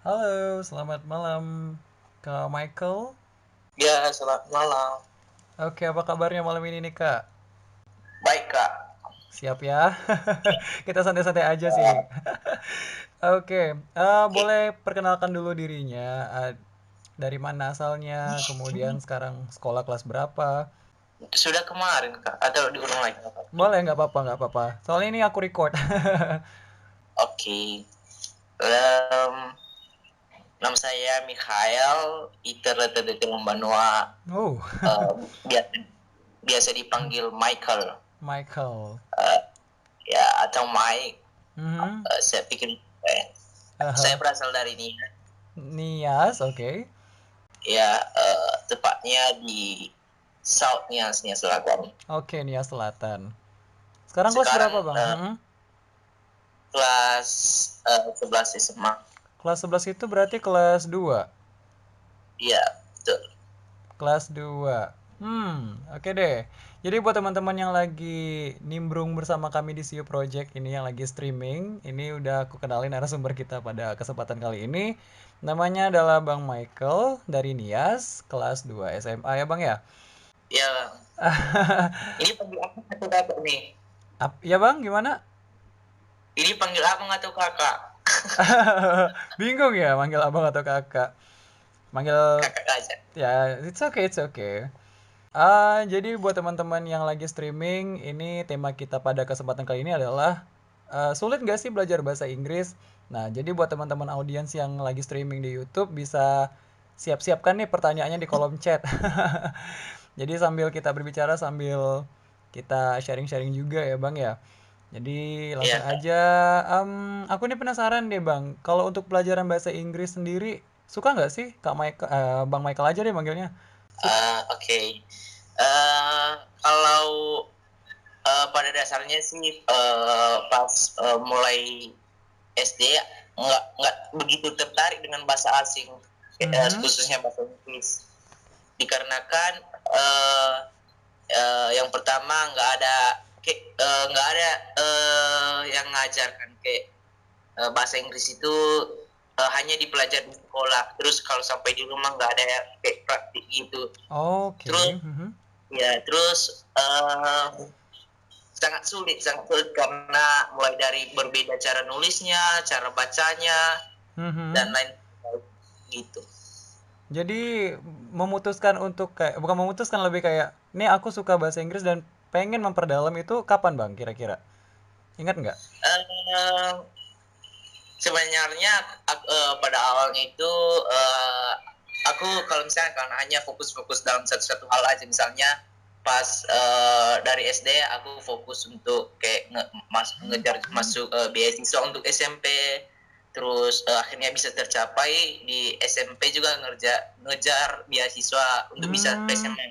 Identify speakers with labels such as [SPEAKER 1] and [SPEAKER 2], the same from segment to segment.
[SPEAKER 1] Halo, selamat malam Kak Michael.
[SPEAKER 2] Ya, selamat malam.
[SPEAKER 1] Oke, apa kabarnya malam ini nih Kak?
[SPEAKER 2] Baik, Kak.
[SPEAKER 1] Siap ya? Kita santai-santai aja sih.
[SPEAKER 2] Ya,
[SPEAKER 1] Oke,
[SPEAKER 2] oke.
[SPEAKER 1] boleh perkenalkan dulu dirinya. Dari mana asalnya, kemudian sekarang sekolah kelas berapa?
[SPEAKER 2] Sudah kemarin, Kak. Atau diulang lagi, Kak?
[SPEAKER 1] Boleh, nggak apa-apa, nggak apa-apa. Soalnya ini aku record.
[SPEAKER 2] Oke. Em, Nama saya Mikhael Iterletedete Banua.
[SPEAKER 1] Oh,
[SPEAKER 2] Biasa, biasa dipanggil Michael.
[SPEAKER 1] Michael.
[SPEAKER 2] Eh, ya, atau Mike.
[SPEAKER 1] Mhm.
[SPEAKER 2] Saya pikir saya
[SPEAKER 1] Aha.
[SPEAKER 2] berasal dari ini.
[SPEAKER 1] Nias, oke.
[SPEAKER 2] Ya, tepatnya di South Nias, Nias Selatan.
[SPEAKER 1] Oke, Nias Selatan. Sekarang kelas berapa,
[SPEAKER 2] Sekarang
[SPEAKER 1] Bang? Mhm.
[SPEAKER 2] kelas 11 SMA.
[SPEAKER 1] Kelas 11 itu berarti kelas 2.
[SPEAKER 2] Iya, betul.
[SPEAKER 1] Kelas 2. Oke deh. Jadi buat teman-teman yang lagi nimbrung bersama kami di Siu Project ini yang lagi streaming, ini udah aku kenalin narasumber kita pada kesempatan kali ini. Namanya adalah Bang Michael dari Nias, kelas 2 SMA ya Bang ya?
[SPEAKER 2] Ya, ini panggil aku atau kakak nih?
[SPEAKER 1] Ya Bang, gimana?
[SPEAKER 2] Ini panggil abang atau kakak?
[SPEAKER 1] Bingung ya manggil abang atau kakak? Manggil
[SPEAKER 2] Kakak aja.
[SPEAKER 1] ya, it's okay, it's okay. Jadi buat teman-teman yang lagi streaming, ini tema kita pada kesempatan kali ini adalah sulit nggak sih belajar bahasa Inggris? Nah, jadi buat teman-teman audiens yang lagi streaming di YouTube bisa siap-siapkan nih pertanyaannya di kolom chat. Jadi sambil kita berbicara sambil kita sharing-sharing juga ya Bang ya. Jadi langsung
[SPEAKER 2] Iya, Kak.
[SPEAKER 1] aja, aku nih penasaran deh Bang, kalau untuk pelajaran bahasa Inggris sendiri suka nggak sih Bang Michael aja deh manggilnya? Suka.
[SPEAKER 2] Oke. Kalau pada dasarnya sih pas mulai SD nggak begitu tertarik dengan bahasa asing,
[SPEAKER 1] Mhm.
[SPEAKER 2] khususnya bahasa Inggris. Dikarenakan yang pertama nggak ada yang ngajarkan kayak bahasa Inggris itu hanya dipelajari di sekolah. Terus kalau sampai di rumah nggak ada kayak praktik gitu. Terus
[SPEAKER 1] Oke, mhm.
[SPEAKER 2] terus sangat sulit karena mulai dari berbeda cara nulisnya, cara bacanya dan
[SPEAKER 1] Mhm.
[SPEAKER 2] lain gitu.
[SPEAKER 1] Jadi memutuskan untuk kayak bukan memutuskan lebih kayak, "Nih aku suka bahasa Inggris dan pengen memperdalam," itu kapan, Bang, kira-kira? Ingat nggak?
[SPEAKER 2] Eh, Sebenarnya pada awalnya itu aku kalau misalnya kan hanya fokus-fokus dalam satu hal aja, misalnya pas dari SD aku fokus untuk kayak ngejar masuk beasiswa untuk SMP, terus akhirnya bisa tercapai di SMP juga ngejar beasiswa untuk bisa ke
[SPEAKER 1] Hmm,
[SPEAKER 2] SMA.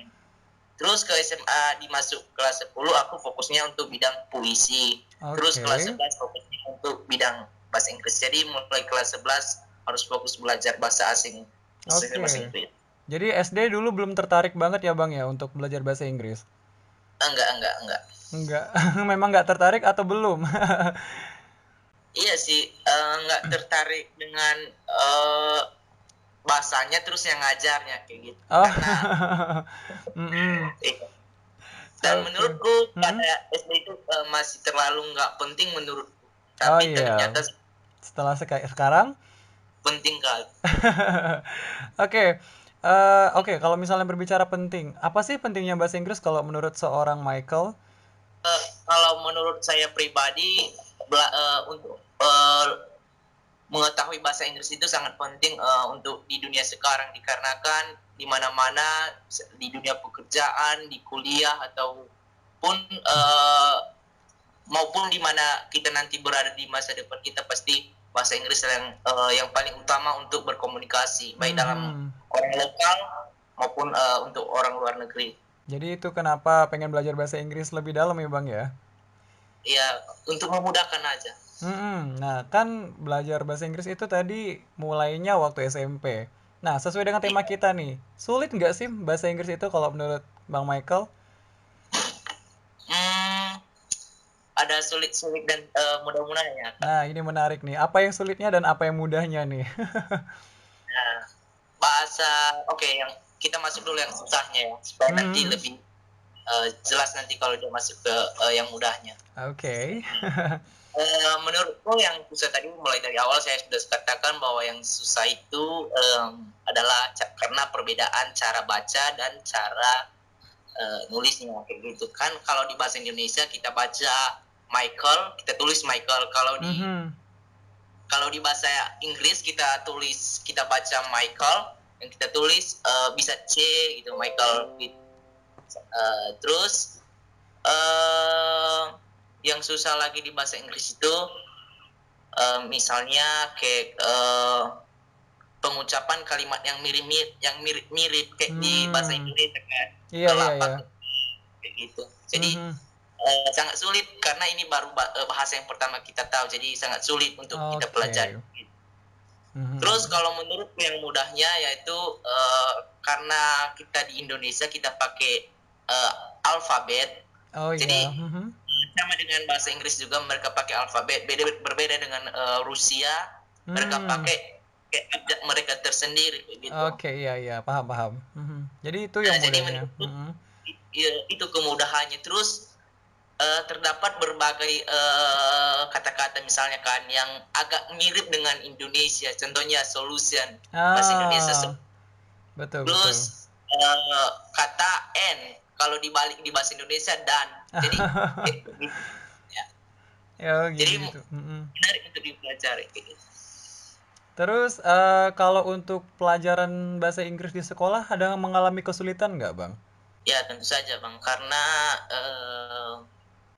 [SPEAKER 2] Terus ke SMA dimasuk kelas 10 aku fokusnya untuk bidang puisi. Terus kelas
[SPEAKER 1] oke.
[SPEAKER 2] 11 fokusnya untuk bidang bahasa Inggris. Jadi mulai kelas 11 harus fokus belajar bahasa asing. Khususnya bahasa
[SPEAKER 1] Oke.
[SPEAKER 2] Inggris.
[SPEAKER 1] Jadi SD dulu belum tertarik banget ya, Bang, ya untuk belajar bahasa Inggris?
[SPEAKER 2] Enggak.
[SPEAKER 1] Enggak, memang nggak tertarik atau belum?
[SPEAKER 2] Iya sih, enggak tertarik dengan bahasanya terus yang ngajarnya kayak gitu. Karena
[SPEAKER 1] Oh. Mhm.
[SPEAKER 2] eh, dan
[SPEAKER 1] Oke.
[SPEAKER 2] menurutku
[SPEAKER 1] Mhm.
[SPEAKER 2] pada SD itu masih terlalu nggak penting menurutku.
[SPEAKER 1] Oh
[SPEAKER 2] Tapi
[SPEAKER 1] iya.
[SPEAKER 2] ternyata
[SPEAKER 1] Setelah sekarang?
[SPEAKER 2] penting kali.
[SPEAKER 1] Oke, oke, kalau misalnya berbicara penting, apa sih pentingnya bahasa Inggris kalau menurut seorang Michael?
[SPEAKER 2] Kalau menurut saya pribadi untuk mengetahui bahasa Inggris itu sangat penting untuk di dunia sekarang dikarenakan di mana-mana di dunia pekerjaan, di kuliah ataupun maupun di mana kita nanti berada di masa depan kita pasti bahasa Inggris yang paling utama untuk berkomunikasi baik dalam
[SPEAKER 1] Mhm.
[SPEAKER 2] orang lokal maupun untuk orang luar negeri.
[SPEAKER 1] Jadi itu kenapa pengen belajar bahasa Inggris lebih dalam ya, Bang ya?
[SPEAKER 2] Ya, untuk memudahkan aja.
[SPEAKER 1] Nah, kan belajar bahasa Inggris itu tadi mulainya waktu SMP. Nah, sesuai dengan tema
[SPEAKER 2] Iya.
[SPEAKER 1] kita nih, sulit nggak sih bahasa Inggris itu kalau menurut Bang Michael?
[SPEAKER 2] Hmm, ada sulit-sulit dan mudah-mudahnya, Kak.
[SPEAKER 1] Nah, ini menarik nih. Apa yang sulitnya dan apa yang mudahnya nih?
[SPEAKER 2] Nah, bahasa oke, yang kita masuk dulu yang susahnya ya, supaya nanti
[SPEAKER 1] Mhm.
[SPEAKER 2] lebih jelas nanti kalau dia masuk ke yang mudahnya.
[SPEAKER 1] Oke.
[SPEAKER 2] Menurutku yang susah tadi mulai dari awal saya sudah katakan bahwa yang susah itu adalah karena perbedaan cara baca dan cara nulisnya kayak gitu kan. Kalau di bahasa Indonesia kita baca Michael, kita tulis Michael.
[SPEAKER 1] Mhm.
[SPEAKER 2] Kalau di bahasa Inggris kita baca Michael, yang kita tulis bisa C gitu, Michael gitu. Terus yang susah lagi di bahasa Inggris itu misalnya kayak pengucapan kalimat yang mirip kayak di bahasa
[SPEAKER 1] Hmm.
[SPEAKER 2] Indonesia kan,
[SPEAKER 1] Iya, iya, iya.
[SPEAKER 2] kelapa kayak gitu. Jadi
[SPEAKER 1] Mhm.
[SPEAKER 2] sangat sulit karena ini baru bahasa yang pertama kita tahu, jadi sangat sulit untuk kita pelajari.
[SPEAKER 1] Oke.
[SPEAKER 2] Terus
[SPEAKER 1] Mhm.
[SPEAKER 2] kalau menurutku yang mudahnya yaitu karena kita di Indonesia kita pakai alfabet,
[SPEAKER 1] Oh iya.
[SPEAKER 2] jadi
[SPEAKER 1] Mhm.
[SPEAKER 2] sama dengan bahasa Inggris juga mereka pakai alfabet. Berbeda dengan Rusia, mereka
[SPEAKER 1] Hmm.
[SPEAKER 2] pakai abjad mereka tersendiri gitu.
[SPEAKER 1] Oke, iya, iya. Paham, paham. Mhm. Jadi itu yang
[SPEAKER 2] Nah, jadi
[SPEAKER 1] mudahnya.
[SPEAKER 2] menurutku
[SPEAKER 1] Mhm.
[SPEAKER 2] itu kemudahannya. Terus terdapat berbagai kata-kata misalnya kan yang agak mirip dengan Indonesia. Contohnya solution, bahasa Indonesia.
[SPEAKER 1] Ah, betul, betul.
[SPEAKER 2] Terus kata N kalau dibalik di bahasa Indonesia dan. Jadi ya.
[SPEAKER 1] Ya,
[SPEAKER 2] Jadi
[SPEAKER 1] gitu-gitu. Mhm.
[SPEAKER 2] menarik untuk dipelajari.
[SPEAKER 1] Terus kalau untuk pelajaran bahasa Inggris di sekolah ada mengalami kesulitan nggak, Bang?
[SPEAKER 2] Ya tentu saja Bang, karena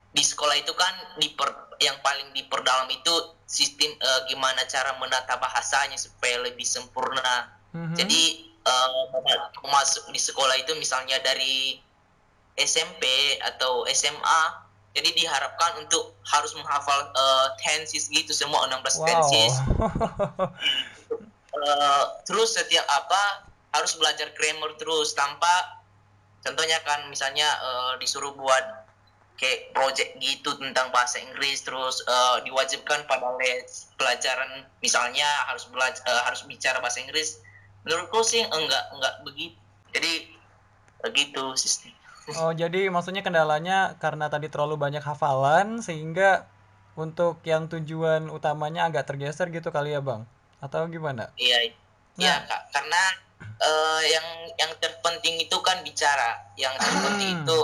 [SPEAKER 2] di sekolah itu kan yang paling diperdalam itu sistem gimana cara menata bahasanya supaya lebih sempurna.
[SPEAKER 1] Mhm.
[SPEAKER 2] Jadi masuk di sekolah itu misalnya dari SMP atau SMA, jadi diharapkan untuk harus menghafal tenses gitu, semua 16 tenses.
[SPEAKER 1] Wow.
[SPEAKER 2] Terus setiap apa harus belajar grammar terus tanpa, contohnya kan misalnya disuruh buat kayak project gitu tentang bahasa Inggris, terus diwajibkan pada les pelajaran misalnya harus bicara bahasa Inggris. Menurutku sih enggak begitu, jadi begitu sistem.
[SPEAKER 1] Oh, jadi maksudnya kendalanya karena tadi terlalu banyak hafalan sehingga untuk yang tujuan utamanya agak tergeser gitu kali ya, Bang? Atau gimana?
[SPEAKER 2] Iya, iya
[SPEAKER 1] Nah,
[SPEAKER 2] Kak, karena yang terpenting itu kan bicara, yang terpenting itu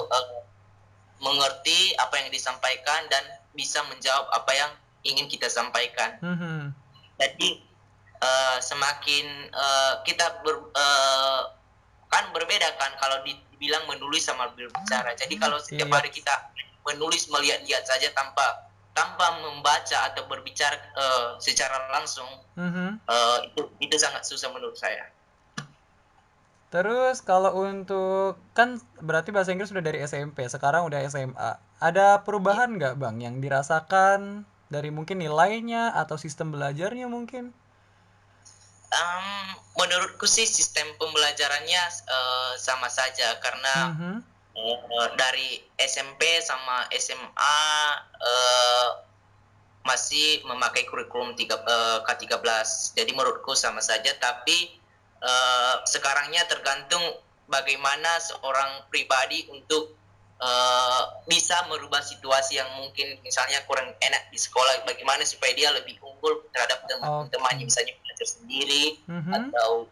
[SPEAKER 2] mengerti apa yang disampaikan dan bisa menjawab apa yang ingin kita sampaikan.
[SPEAKER 1] mhm.
[SPEAKER 2] Jadi semakin kita kan berbeda kan kalau dibilang menulis sama berbicara. Jadi kalau setiap
[SPEAKER 1] Iya.
[SPEAKER 2] hari kita menulis melihat-lihat saja tanpa membaca atau berbicara secara langsung,
[SPEAKER 1] Mhm.
[SPEAKER 2] itu sangat susah menurut saya.
[SPEAKER 1] Terus kalau untuk kan berarti bahasa Inggris sudah dari SMP, sekarang udah SMA. Ada perubahan nggak, Bang, yang dirasakan dari mungkin nilainya atau sistem belajarnya mungkin?
[SPEAKER 2] Menurutku sih sistem pembelajarannya sama saja karena
[SPEAKER 1] Mhm.
[SPEAKER 2] dari SMP sama SMA masih memakai kurikulum K13. Jadi menurutku sama saja, tapi sekarangnya tergantung bagaimana seorang pribadi untuk bisa merubah situasi yang mungkin misalnya kurang enak di sekolah, bagaimana supaya dia lebih unggul terhadap
[SPEAKER 1] Oke.
[SPEAKER 2] teman-temannya, misalnya belajar sendiri
[SPEAKER 1] Mhm.
[SPEAKER 2] atau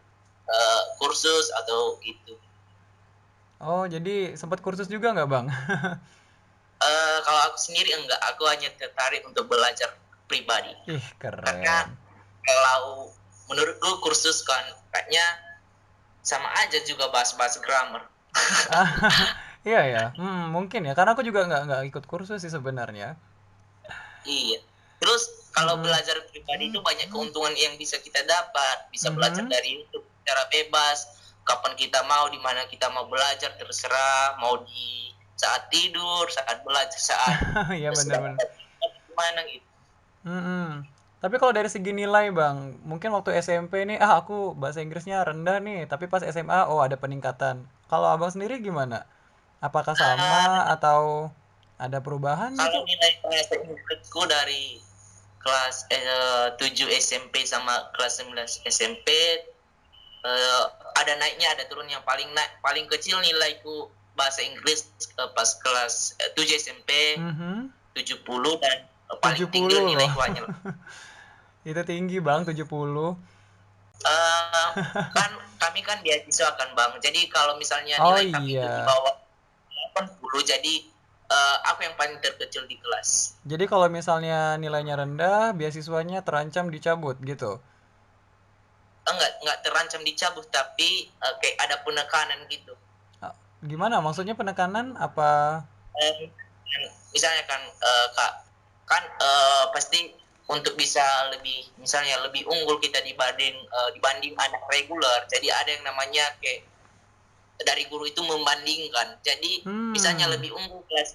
[SPEAKER 2] kursus atau itu.
[SPEAKER 1] Oh, jadi sempat kursus juga nggak, Bang?
[SPEAKER 2] Kalau aku sendiri enggak, aku hanya tertarik untuk belajar pribadi.
[SPEAKER 1] Ih,
[SPEAKER 2] Karena
[SPEAKER 1] keren.
[SPEAKER 2] kalau menurutku kursus kan kayaknya sama aja juga bahas-bahas grammar.
[SPEAKER 1] Iya ya, mungkin ya, karena aku juga nggak ikut kursus sih sebenarnya.
[SPEAKER 2] Iya. Terus kalau
[SPEAKER 1] Mhm.
[SPEAKER 2] belajar pribadi itu banyak keuntungan yang bisa kita dapat. Bisa belajar
[SPEAKER 1] Mhm.
[SPEAKER 2] dari YouTube secara bebas, kapan kita mau, di mana kita mau belajar terserah, mau di saat tidur, saat belajar, saat
[SPEAKER 1] Iya
[SPEAKER 2] sedang
[SPEAKER 1] benar-benar.
[SPEAKER 2] gimana gitu.
[SPEAKER 1] Mhm. Tapi kalau dari segi nilai, Bang, mungkin waktu SMP nih, aku bahasa Inggrisnya rendah nih, tapi pas SMA, oh ada peningkatan. Kalau Abang sendiri gimana? Apakah sama
[SPEAKER 2] Uh,
[SPEAKER 1] atau? Ada perubahan
[SPEAKER 2] Kalau
[SPEAKER 1] gitu?
[SPEAKER 2] nilai bahasa Inggrisku dari kelas 7 SMP sama kelas 11 SMP eh, ada naiknya ada turun. Yang paling kecil nilaiku bahasa Inggris pas kelas 7 SMP
[SPEAKER 1] Mhm.
[SPEAKER 2] 70 dan paling tinggi
[SPEAKER 1] 70 loh.
[SPEAKER 2] nilaiku hanya
[SPEAKER 1] Itu tinggi Bang, 70.
[SPEAKER 2] eh, kan kami kan beasiswa kan Bang. Jadi kalau misalnya
[SPEAKER 1] Oh
[SPEAKER 2] nilai kami itu di
[SPEAKER 1] iya.
[SPEAKER 2] bawah 80, jadi aku yang paling terkecil di kelas.
[SPEAKER 1] Jadi kalau misalnya nilainya rendah, beasiswanya terancam dicabut gitu.
[SPEAKER 2] Enggak terancam dicabut, tapi kayak ada penekanan gitu.
[SPEAKER 1] Ah, gimana? Maksudnya penekanan apa?
[SPEAKER 2] Eh, Misalnya kan Kak, kan pasti untuk bisa lebih misalnya lebih unggul kita dibanding anak reguler. Jadi ada yang namanya kayak dari guru itu membandingkan. Jadi misalnya
[SPEAKER 1] Hmm.
[SPEAKER 2] lebih unggul kelas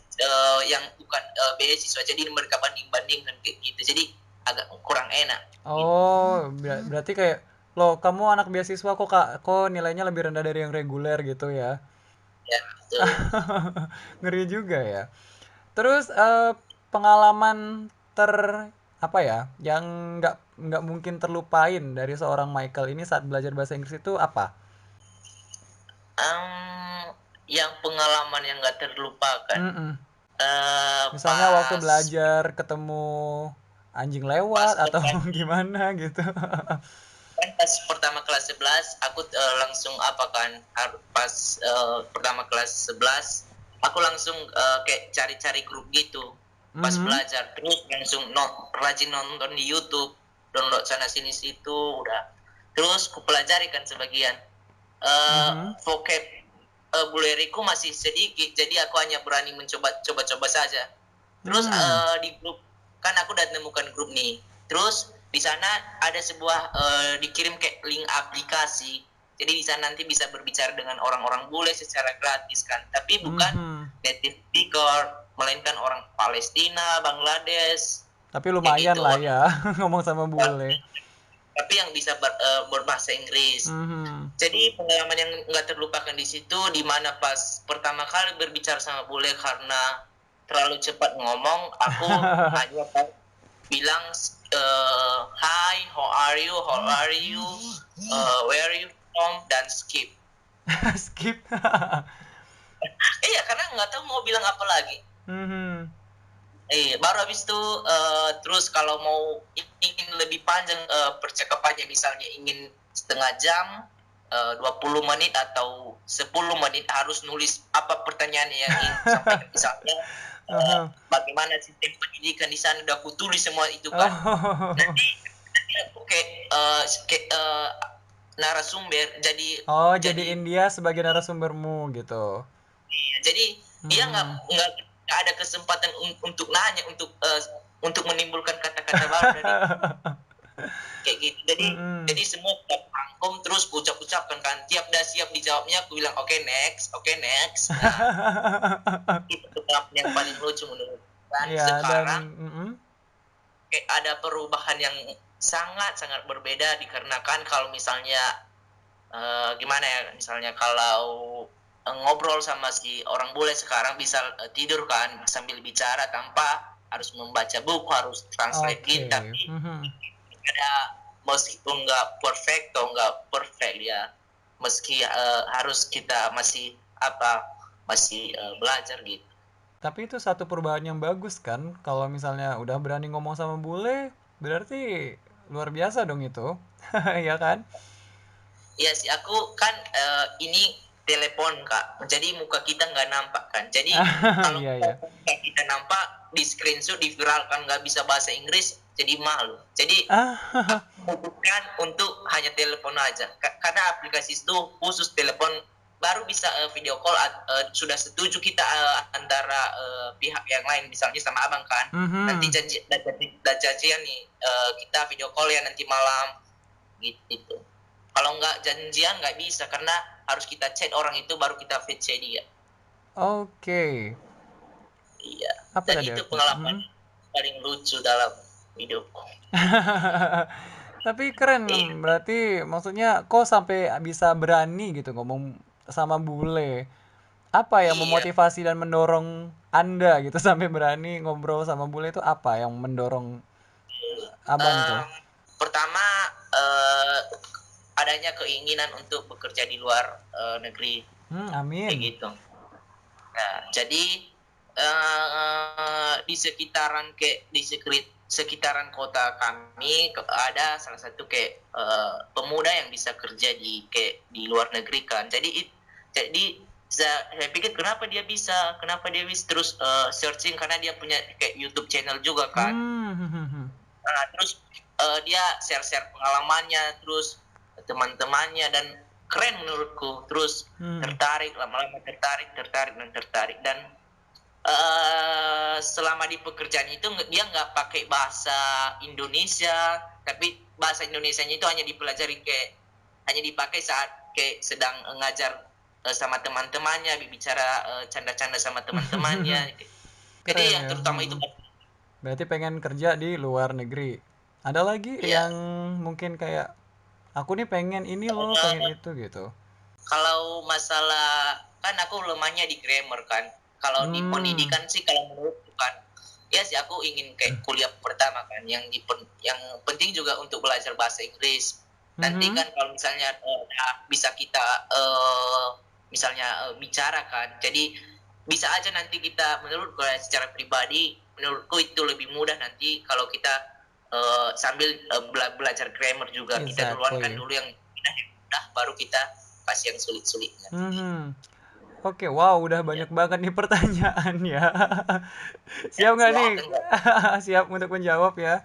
[SPEAKER 2] yang bukan beasiswa, jadi mereka banding-bandingkan kayak gitu. Jadi agak kurang enak gitu.
[SPEAKER 1] Oh, berarti kayak, loh kamu anak beasiswa kok kak, kok nilainya lebih rendah dari yang reguler gitu ya?
[SPEAKER 2] Ya, betul.
[SPEAKER 1] Ngeri juga ya. Terus pengalaman apa ya, yang nggak mungkin terlupain dari seorang Michael ini saat belajar bahasa Inggris itu apa?
[SPEAKER 2] Yang pengalaman yang nggak terlupakan
[SPEAKER 1] Mm-mm. Misalnya waktu
[SPEAKER 2] pas
[SPEAKER 1] belajar ketemu anjing lewat atau
[SPEAKER 2] pertama
[SPEAKER 1] gimana gitu.
[SPEAKER 2] kan pas pertama kelas 11 aku langsung apa kan pas pertama kelas 11 aku langsung kayak cari-cari grup gitu pas
[SPEAKER 1] Mhm.
[SPEAKER 2] belajar, terus langsung rajin nonton di YouTube, download sana sini situ udah, terus kupelajari kan sebagian
[SPEAKER 1] Mhm.
[SPEAKER 2] vocab buleriku masih sedikit, jadi aku hanya berani coba-coba saja. Terus
[SPEAKER 1] Hmm.
[SPEAKER 2] di grup kan aku udah temukan grup nih. Terus di sana ada sebuah dikirim kayak link aplikasi. Jadi di sana nanti bisa berbicara dengan orang-orang bule secara gratis kan. Tapi bukan
[SPEAKER 1] Mhm.
[SPEAKER 2] native speaker, melainkan orang Palestina, Bangladesh,
[SPEAKER 1] Tapi
[SPEAKER 2] kayak
[SPEAKER 1] lumayan
[SPEAKER 2] gitu.
[SPEAKER 1] lah ya ngomong sama bule.
[SPEAKER 2] Tapi yang bisa berbahasa Inggris.
[SPEAKER 1] Mhm.
[SPEAKER 2] Jadi pengalaman yang nggak terlupakan di situ, di mana pas pertama kali berbicara sama bule karena terlalu cepat ngomong, aku hanya bilang hi, how are you, where are you from, dan skip.
[SPEAKER 1] Skip.
[SPEAKER 2] Iya, karena nggak tahu mau bilang apa lagi.
[SPEAKER 1] Mhm.
[SPEAKER 2] Baru habis itu terus kalau mau ingin lebih panjang percakapannya, misalnya ingin setengah jam, 20 menit atau 10 menit, harus nulis apa pertanyaan yang ingin sampaikan. Misalnya
[SPEAKER 1] Aha.
[SPEAKER 2] bagaimana sistem pendidikan di sana, udah aku tulis semua itu kan.
[SPEAKER 1] Oh.
[SPEAKER 2] Nanti aku kayak narasumber,
[SPEAKER 1] Oh,
[SPEAKER 2] jadi
[SPEAKER 1] jadiin dia sebagai narasumbermu gitu.
[SPEAKER 2] iya, jadi dia
[SPEAKER 1] Mhm.
[SPEAKER 2] nggak ada kesempatan untuk nanya, untuk menimbulkan kata-kata baru dari kayak gitu. Jadi
[SPEAKER 1] Mhm.
[SPEAKER 2] semua udah rangkum, terus ucapkan kan. Tiap udah siap dijawabnya, aku bilang oke, next, oke, next. Nah, itu pengalaman yang paling lucu menurut. Dan
[SPEAKER 1] Iya, dan
[SPEAKER 2] sekarang
[SPEAKER 1] mhm.
[SPEAKER 2] kayak ada perubahan yang sangat-sangat berbeda, dikarenakan kalau misalnya gimana ya, misalnya kalau ngobrol sama si orang bule sekarang bisa tidur kan sambil bicara tanpa harus membaca buku, harus translate gitu.
[SPEAKER 1] Oke.
[SPEAKER 2] Tapi
[SPEAKER 1] Mhm.
[SPEAKER 2] ada, meskipun nggak perfect ya, meski harus kita masih belajar gitu.
[SPEAKER 1] Tapi itu satu perubahan yang bagus kan? Kalau misalnya udah berani ngomong sama bule, berarti luar biasa dong itu. Ya kan?
[SPEAKER 2] Iya sih, aku kan ini telepon Kak, jadi muka kita nggak nampak kan. Jadi kalau
[SPEAKER 1] Iya, iya.
[SPEAKER 2] muka kita nampak, di screenshot, diviralkan nggak bisa bahasa Inggris, jadi malu. Jadi
[SPEAKER 1] Ah.
[SPEAKER 2] aku memutuskan untuk hanya telepon aja, karena aplikasi itu khusus telepon, baru bisa video call. Sudah setuju kita antara pihak yang lain, misalnya sama abang kan, nanti
[SPEAKER 1] Mhm.
[SPEAKER 2] janjian nih, kita video call ya nanti malam gitu. Kalau nggak janjian nggak bisa, karena harus kita chat orang itu baru kita VC dia.
[SPEAKER 1] Oke.
[SPEAKER 2] Iya.
[SPEAKER 1] Apa
[SPEAKER 2] Dan
[SPEAKER 1] tadi
[SPEAKER 2] itu
[SPEAKER 1] aku?
[SPEAKER 2] pengalaman
[SPEAKER 1] Mhm.
[SPEAKER 2] paling lucu dalam hidupku.
[SPEAKER 1] Tapi keren,
[SPEAKER 2] Iya.
[SPEAKER 1] berarti maksudnya kok sampai bisa berani gitu ngomong sama bule. Apa yang
[SPEAKER 2] Iya.
[SPEAKER 1] memotivasi dan mendorong Anda gitu sampai berani ngobrol sama bule itu apa yang mendorong Abang tuh?
[SPEAKER 2] Eh, Pertama, eh, adanya keinginan untuk bekerja di luar negeri kayak
[SPEAKER 1] Amin.
[SPEAKER 2] gitu. Nah, jadi di sekitaran sekitaran kota kami ada salah satu kayak pemuda yang bisa kerja di kayak di luar negeri kan. Jadi saya pikir kenapa dia bisa terus searching karena dia punya kayak YouTube channel juga kan. Nah, terus dia share-share pengalamannya, terus teman-temannya dan keren menurutku. Terus
[SPEAKER 1] Hmm.
[SPEAKER 2] tertarik, lama-lama tertarik dan selama di pekerjaan itu dia nggak pakai bahasa Indonesia, tapi bahasa Indonesianya itu hanya dipelajari kayak hanya dipakai saat kayak sedang ngajar sama teman-temannya, bicara canda-canda sama teman-temannya. Jadi
[SPEAKER 1] Keren
[SPEAKER 2] yang
[SPEAKER 1] ya.
[SPEAKER 2] terutama itu
[SPEAKER 1] Berarti pengen kerja di luar negeri. Ada lagi
[SPEAKER 2] ya.
[SPEAKER 1] yang mungkin kayak aku nih pengen ini loh, pengen
[SPEAKER 2] Uh,
[SPEAKER 1] itu gitu.
[SPEAKER 2] Kalau masalah kan aku lemahnya di grammar kan. Kalau di
[SPEAKER 1] Hmm.
[SPEAKER 2] pendidikan sih kalau menurutku kan ya sih aku ingin kayak kuliah pertama kan yang penting juga untuk belajar bahasa Inggris. Nanti
[SPEAKER 1] Mhm.
[SPEAKER 2] kan kalau misalnya bisa kita misalnya bicara kan. Jadi bisa aja nanti kita menurutku secara pribadi menurutku itu lebih mudah nanti kalau kita sambil belajar grammar juga kita duluan kan
[SPEAKER 1] Exactly.
[SPEAKER 2] dulu yang mudah baru kita kasih yang sulit-sulitnya.
[SPEAKER 1] Mhm. Oke, wow, udah
[SPEAKER 2] Ya,
[SPEAKER 1] banyak banget nih pertanyaannya. Siap nggak nih?
[SPEAKER 2] siap enggak?
[SPEAKER 1] Siap untuk menjawab ya?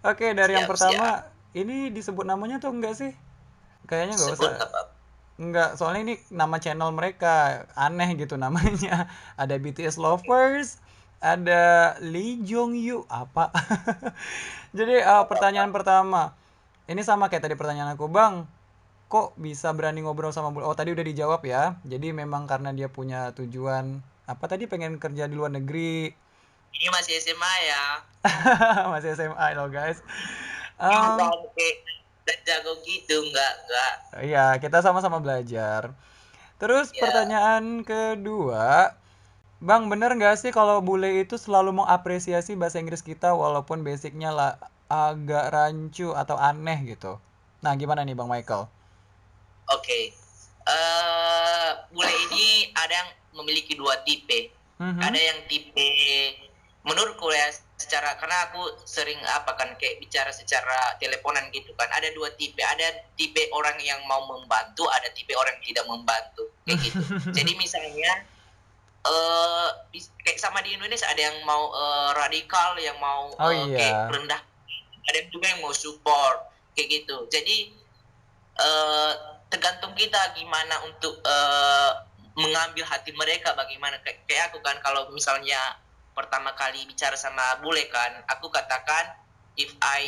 [SPEAKER 1] Oke, dari yang
[SPEAKER 2] Siap, siap.
[SPEAKER 1] pertama, ini disebut namanya tuh enggak sih? Kayaknya nggak usah.
[SPEAKER 2] Sebut apa?
[SPEAKER 1] Enggak, soalnya ini nama channel mereka aneh gitu namanya. Ada BTS Lovers, ada Lee Jong Yu, apa? Jadi
[SPEAKER 2] Apa?
[SPEAKER 1] pertanyaan pertama, ini sama kayak tadi pertanyaan aku, Bang. Kok bisa berani ngobrol sama bule? Oh, tadi udah dijawab ya. Jadi memang karena dia punya tujuan apa tadi pengen kerja di luar negeri.
[SPEAKER 2] Ini masih SMA ya.
[SPEAKER 1] Masih SMA loh, guys.
[SPEAKER 2] Ini
[SPEAKER 1] Em,
[SPEAKER 2] bukan kayak dan jago gitu, enggak.
[SPEAKER 1] iya, kita sama-sama belajar. Terus
[SPEAKER 2] Ya,
[SPEAKER 1] pertanyaan kedua, Bang, bener nggak sih kalau bule itu selalu mengapresiasi bahasa Inggris kita walaupun basicnya lah agak rancu atau aneh gitu? Nah, gimana nih Bang Michael?
[SPEAKER 2] oke. Bule ini ada yang memiliki dua tipe. Ada
[SPEAKER 1] Mhm.
[SPEAKER 2] yang tipe menurutku ya secara karena aku sering apa kan kayak bicara secara teleponan gitu kan. Ada dua tipe. Ada tipe orang yang mau membantu, ada tipe orang yang tidak membantu kayak gitu. Jadi misalnya eh kayak sama di Indonesia ada yang mau radikal, yang mau
[SPEAKER 1] Oh
[SPEAKER 2] kayak
[SPEAKER 1] iya.
[SPEAKER 2] rendah, ada juga yang mau support kayak gitu. Jadi eh tergantung kita gimana untuk mengambil hati mereka bagaimana kayak aku kan kalau misalnya pertama kali bicara sama bule kan aku katakan if I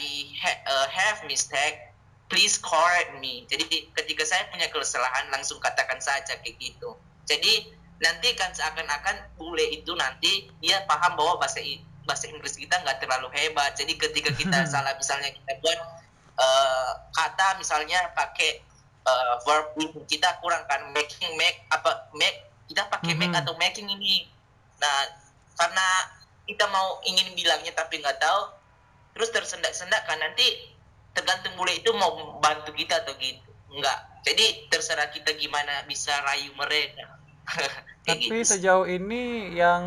[SPEAKER 2] have mistake please correct me jadi ketika saya punya kesalahan langsung katakan saja kayak gitu jadi nanti kan seakan-akan bule itu nanti dia paham bahwa bahasa Inggris kita nggak terlalu hebat jadi ketika kita salah misalnya kita buat kata misalnya pakai verb kita kurang kan make kita pakai make
[SPEAKER 1] Mhm.
[SPEAKER 2] atau making ini nah karena kita mau ingin bilangnya tapi nggak tahu terus tersendak-sendak kan nanti tergantung bule itu mau bantu kita atau gitu enggak jadi terserah kita gimana bisa rayu mereka kayak
[SPEAKER 1] Tapi
[SPEAKER 2] gitu sih.
[SPEAKER 1] sejauh ini yang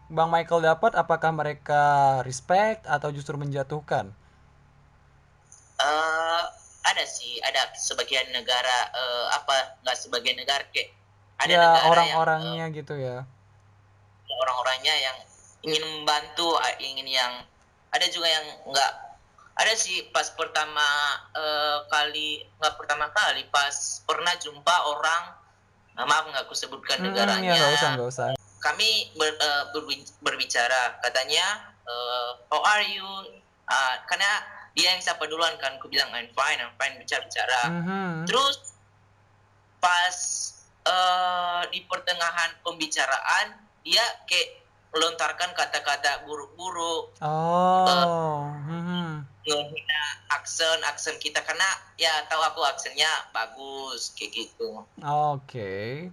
[SPEAKER 1] Bang Michael dapat apakah mereka respect atau justru menjatuhkan?
[SPEAKER 2] eh ada sih ada sebagian negara apa nggak sebagian negara kayak ada
[SPEAKER 1] Ya,
[SPEAKER 2] negara yang
[SPEAKER 1] orang-orangnya gitu ya.
[SPEAKER 2] orang-orangnya yang ingin membantu ingin yang ada juga yang enggak ada sih pas pertama kali nggak pertama kali pas pernah jumpa orang maaf nggak aku sebutkan
[SPEAKER 1] Ya nggak usah,
[SPEAKER 2] negaranya
[SPEAKER 1] nggak usah.
[SPEAKER 2] kami berbicara katanya how are you karena dia yang sapa duluan kan aku bilang I'm fine bicara-bicara
[SPEAKER 1] Mhm.
[SPEAKER 2] terus pas di pertengahan pembicaraan dia kayak melontarkan kata-kata buruk-buruk
[SPEAKER 1] Oh, mhm.
[SPEAKER 2] ngehina aksen kita karena ya tahu aku aksennya bagus kayak gitu
[SPEAKER 1] Oke.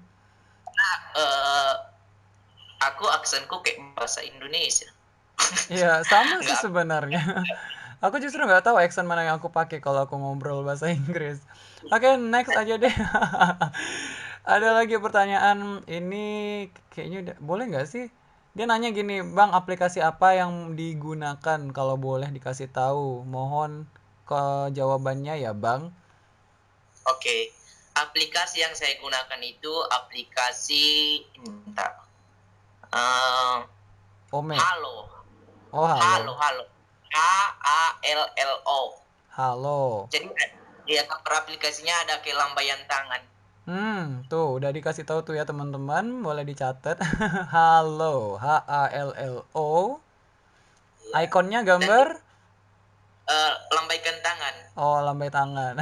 [SPEAKER 2] eh, aku aksenku kayak bahasa Indonesia.
[SPEAKER 1] Iya, sama sih
[SPEAKER 2] Nggak,
[SPEAKER 1] sebenarnya. Aku justru nggak tahu accent mana yang aku pakai kalau aku ngobrol bahasa Inggris. Oke, next aja deh. Ada lagi pertanyaan ini kayaknya boleh nggak sih? Dia nanya gini, Bang, aplikasi apa yang digunakan kalau boleh dikasih tahu? Mohon ke jawabannya ya, Bang.
[SPEAKER 2] oke. Aplikasi yang saya gunakan itu aplikasi bentar. Eh,
[SPEAKER 1] Ome.
[SPEAKER 2] Halo.
[SPEAKER 1] Oh,
[SPEAKER 2] Halo,
[SPEAKER 1] halo.
[SPEAKER 2] halo. HALLO.
[SPEAKER 1] Halo.
[SPEAKER 2] Jadi ya cover aplikasinya ada kayak lambaian tangan.
[SPEAKER 1] Tuh udah dikasih tahu tuh ya teman-teman, boleh dicatat. Halo, HALLO.
[SPEAKER 2] Ya.
[SPEAKER 1] Ikonnya
[SPEAKER 2] Nanti
[SPEAKER 1] gambar.
[SPEAKER 2] lambaikan tangan.
[SPEAKER 1] Oh, lambai tangan.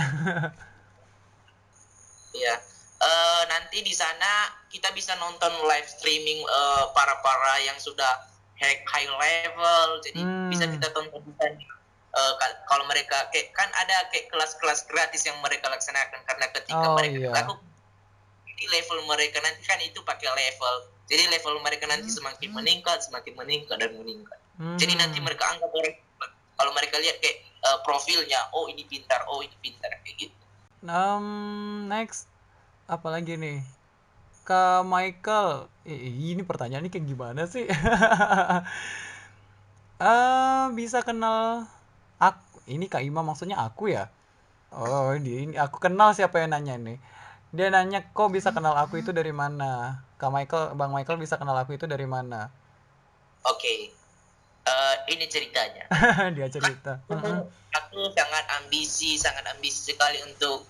[SPEAKER 2] Ya. Nanti di sana kita bisa nonton live streaming para yang sudah high level. Jadi bisa
[SPEAKER 1] Hmm.
[SPEAKER 2] kita tonton di sana. Kalau mereka kayak kan ada kayak kelas-kelas gratis yang mereka laksanakan karena ketika
[SPEAKER 1] Oh
[SPEAKER 2] mereka
[SPEAKER 1] iya.
[SPEAKER 2] lakukan di level mereka nanti kan itu pakai level. Jadi level mereka nanti semakin meningkat dan meningkat. Jadi nanti
[SPEAKER 1] Mhm.
[SPEAKER 2] mereka anggap orang kalau mereka lihat kayak profilnya, oh ini pintar kayak gitu.
[SPEAKER 1] Next apalagi nih? Kak Michael, ini pertanyaannya kayak gimana sih? Bisa kenal aku. Ini Kak Ima maksudnya aku ya? Oh, ini aku kenal siapa yang nanya nih. Dia nanya, kok bisa kenal aku itu dari mana? Kak Michael, Bang Michael bisa kenal aku itu dari mana?
[SPEAKER 2] Oke, ini ceritanya.
[SPEAKER 1] Dia
[SPEAKER 2] Kan
[SPEAKER 1] cerita.
[SPEAKER 2] aku sangat ambisi sekali untuk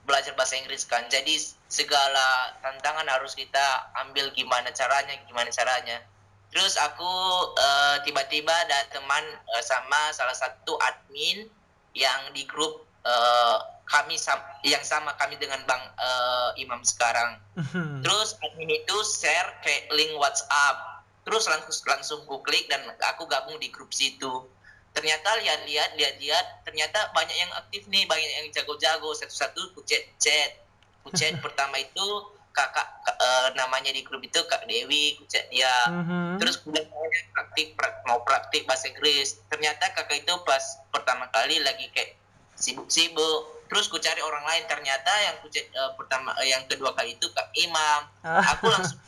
[SPEAKER 2] belajar bahasa Inggris kan. Jadi segala tantangan harus kita ambil gimana caranya. Terus aku tiba-tiba ada teman sama salah satu admin yang di grup yang sama kami dengan Bang Imam sekarang. Terus admin itu share kayak link WhatsApp. Terus langsung ku klik dan aku gabung di grup situ. Ternyata lihat-lihat, ternyata banyak yang aktif nih, banyak yang jago-jago. Satu-satu ku chat pertama itu kakak namanya di grup itu Kak Dewi, ku chat dia.
[SPEAKER 1] Mhm.
[SPEAKER 2] Terus kemudian mau praktik bahasa Inggris. Ternyata kakak itu pas pertama kali lagi kayak sibuk-sibuk. Terus ku cari orang lain, ternyata yang ku chat yang kedua kali itu Kak Imam. Aku langsung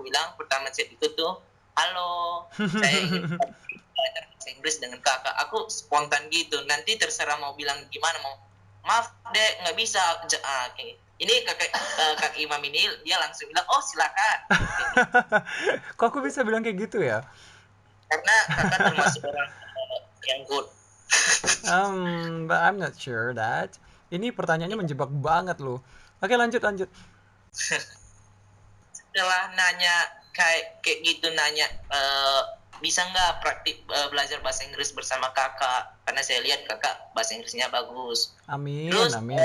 [SPEAKER 2] bilang pertama chat itu tuh, halo, saya ingin belajar bahasa Inggris dengan kakak. Aku spontan gitu. Nanti terserah mau bilang gimana, mau maaf deh nggak bisa. Okay. Ini kak Imam ini dia langsung bilang, oh silakan. Okay.
[SPEAKER 1] Kok aku bisa bilang kayak gitu ya?
[SPEAKER 2] Karena kakak termasuk orang yang good.
[SPEAKER 1] But I'm not sure that. Ini pertanyaannya menjebak banget loh. Oke, lanjut lanjut.
[SPEAKER 2] Setelah nanya kayak gitu nanya bisa nggak praktik belajar bahasa Inggris bersama kakak, karena saya lihat kakak bahasa Inggrisnya bagus.
[SPEAKER 1] Amin,
[SPEAKER 2] Terus
[SPEAKER 1] amin.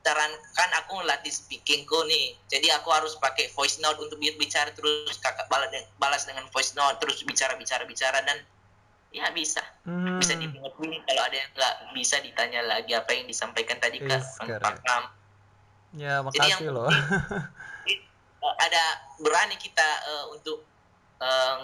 [SPEAKER 2] sarankan aku latih speakingku nih, jadi aku harus pakai voice note untuk bicara, terus kakak balas dengan voice note, terus bicara dan ya bisa
[SPEAKER 1] Hmm,
[SPEAKER 2] dimengerti. Kalau ada yang nggak bisa ditanya lagi apa yang disampaikan tadi kak,
[SPEAKER 1] is keren.
[SPEAKER 2] paham.
[SPEAKER 1] Ya,
[SPEAKER 2] Jadi yang
[SPEAKER 1] makasih loh.
[SPEAKER 2] penting ada berani kita untuk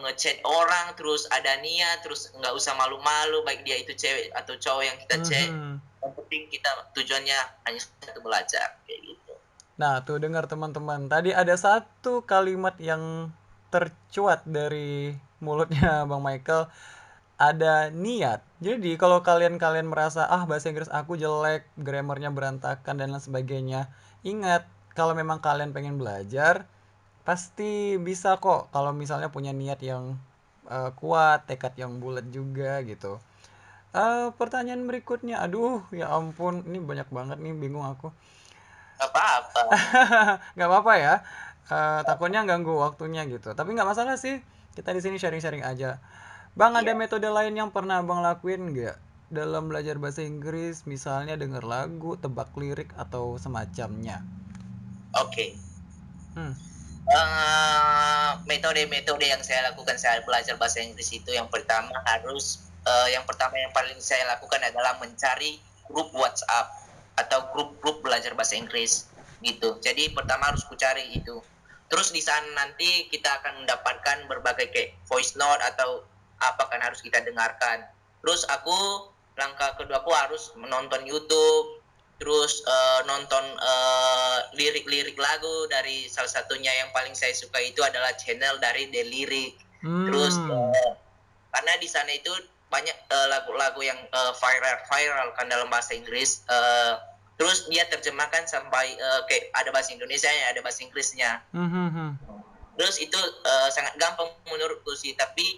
[SPEAKER 2] ngechat orang, terus ada niat, terus nggak usah malu-malu baik dia itu cewek atau cowok yang kita chat.
[SPEAKER 1] Mhm.
[SPEAKER 2] Yang penting kita tujuannya hanya satu, belajar kayak gitu.
[SPEAKER 1] Nah, tuh dengar teman-teman. Tadi ada satu kalimat yang tercuat dari mulutnya Bang Michael. Ada niat. Jadi kalau kalian-kalian merasa ah bahasa Inggris aku jelek, grammarnya berantakan dan lain sebagainya, ingat kalau memang kalian pengen belajar, pasti bisa kok kalau misalnya punya niat yang kuat, tekad yang bulat juga gitu. Pertanyaan berikutnya, aduh ya ampun, ini banyak banget nih, bingung aku.
[SPEAKER 2] Apa-apa.
[SPEAKER 1] Nggak apa-apa ya, takutnya ganggu waktunya gitu. Tapi nggak masalah sih, kita di sini sharing-sharing aja. Bang, ada
[SPEAKER 2] Iya.
[SPEAKER 1] metode lain yang pernah Bang lakuin nggak dalam belajar bahasa Inggris? Misalnya denger lagu, tebak lirik, atau semacamnya.
[SPEAKER 2] Oke. Okay.
[SPEAKER 1] Hmm.
[SPEAKER 2] Metode-metode yang saya lakukan saat belajar bahasa Inggris itu yang pertama yang paling saya lakukan adalah mencari grup WhatsApp atau grup-grup belajar bahasa Inggris. gitu. Jadi pertama harus ku cari itu. Terus di sana nanti kita akan mendapatkan berbagai kayak voice note atau apa kan harus kita dengarkan. Terus langkah kedua aku harus menonton YouTube, terus nonton lirik-lirik lagu. Dari salah satunya yang paling saya suka itu adalah channel dari The Lyric. Terus
[SPEAKER 1] Hmm.
[SPEAKER 2] karena di sana itu banyak lagu-lagu yang viral kan dalam bahasa Inggris. Terus dia terjemahkan sampai kayak ada bahasa Indonesia ya, ada bahasa Inggrisnya.
[SPEAKER 1] Mhm.
[SPEAKER 2] Terus itu sangat gampang menurutku sih, tapi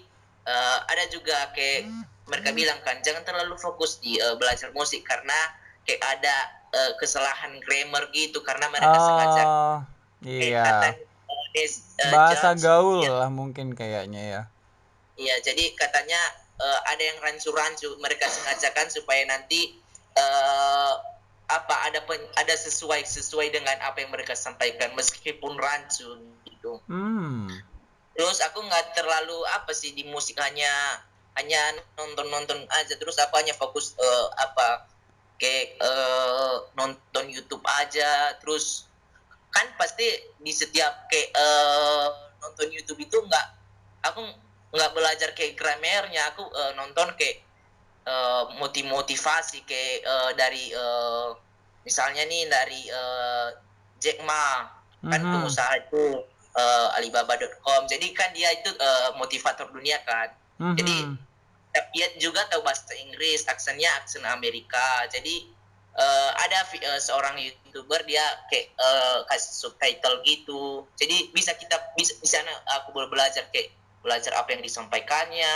[SPEAKER 2] ada juga kayak mereka bilang kan jangan terlalu fokus di belajar musik karena kayak ada kesalahan grammar gitu karena mereka sengaja
[SPEAKER 1] Oh,
[SPEAKER 2] kayak
[SPEAKER 1] iya.
[SPEAKER 2] katanya
[SPEAKER 1] Bahasa
[SPEAKER 2] judge
[SPEAKER 1] gaul
[SPEAKER 2] ya.
[SPEAKER 1] lah mungkin kayaknya ya.
[SPEAKER 2] Iya, jadi katanya ada yang rancu-rancu mereka sengajakan supaya nanti uh, ada sesuai dengan apa yang mereka sampaikan meskipun rancu gitu.
[SPEAKER 1] Hmm.
[SPEAKER 2] Terus aku nggak terlalu apa sih di musik, hanya nonton aja. Terus aku hanya fokus kayak nonton YouTube aja. Terus kan pasti di setiap kayak nonton YouTube itu aku nggak belajar kayak grammarnya. Aku nonton kayak motivasi kayak dari misalnya nih dari Jack Ma, kan
[SPEAKER 1] Mhm.
[SPEAKER 2] pengusaha itu Alibaba.com. Jadi kan dia itu motivator dunia kan. Jadi
[SPEAKER 1] Mhm.
[SPEAKER 2] dia juga tahu bahasa Inggris, aksennya aksen Amerika. Jadi ada seorang YouTuber dia kayak kasih subtitle gitu. Jadi bisa di sana aku belajar kayak belajar apa yang disampaikannya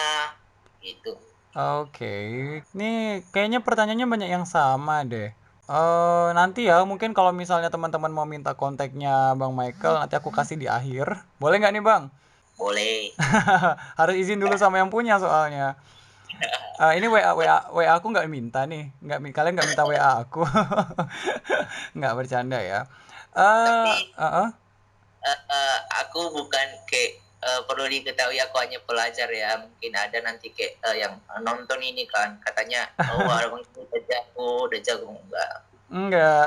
[SPEAKER 2] gitu.
[SPEAKER 1] Oke. Nih kayaknya pertanyaannya banyak yang sama deh. Nanti ya mungkin kalau misalnya teman-teman mau minta kontaknya Bang Michael nanti aku kasih di akhir. Boleh nggak nih Bang?
[SPEAKER 2] Boleh.
[SPEAKER 1] Harus izin dulu sama yang punya soalnya. Ini WA aku nggak minta nih, kalian nggak minta WA aku, nggak bercanda ya.
[SPEAKER 2] Tapi
[SPEAKER 1] Uh,
[SPEAKER 2] aku bukan kayak perlu diketahui aku hanya pelajar ya. Mungkin ada nanti kayak yang nonton ini kan katanya oh abang itu udah jago enggak.
[SPEAKER 1] Enggak.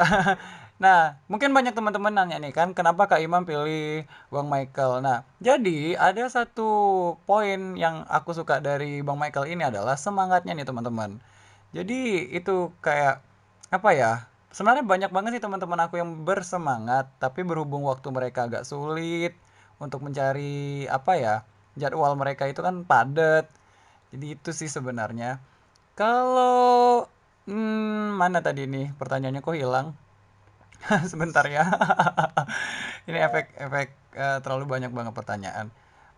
[SPEAKER 1] Nah, mungkin banyak teman-teman nanya nih kan, kenapa Kak Imam pilih Bang Michael? Nah, jadi ada satu poin yang aku suka dari Bang Michael ini adalah semangatnya nih teman-teman. Jadi itu kayak apa ya? Sebenarnya banyak banget sih teman-teman aku yang bersemangat, tapi berhubung waktu mereka agak sulit untuk mencari apa ya? Jadwal mereka itu kan padat. Jadi itu sih sebenarnya. Kalau mana tadi nih pertanyaannya kok hilang? Sebentar ya. Ini efek-efek terlalu banyak banget pertanyaan.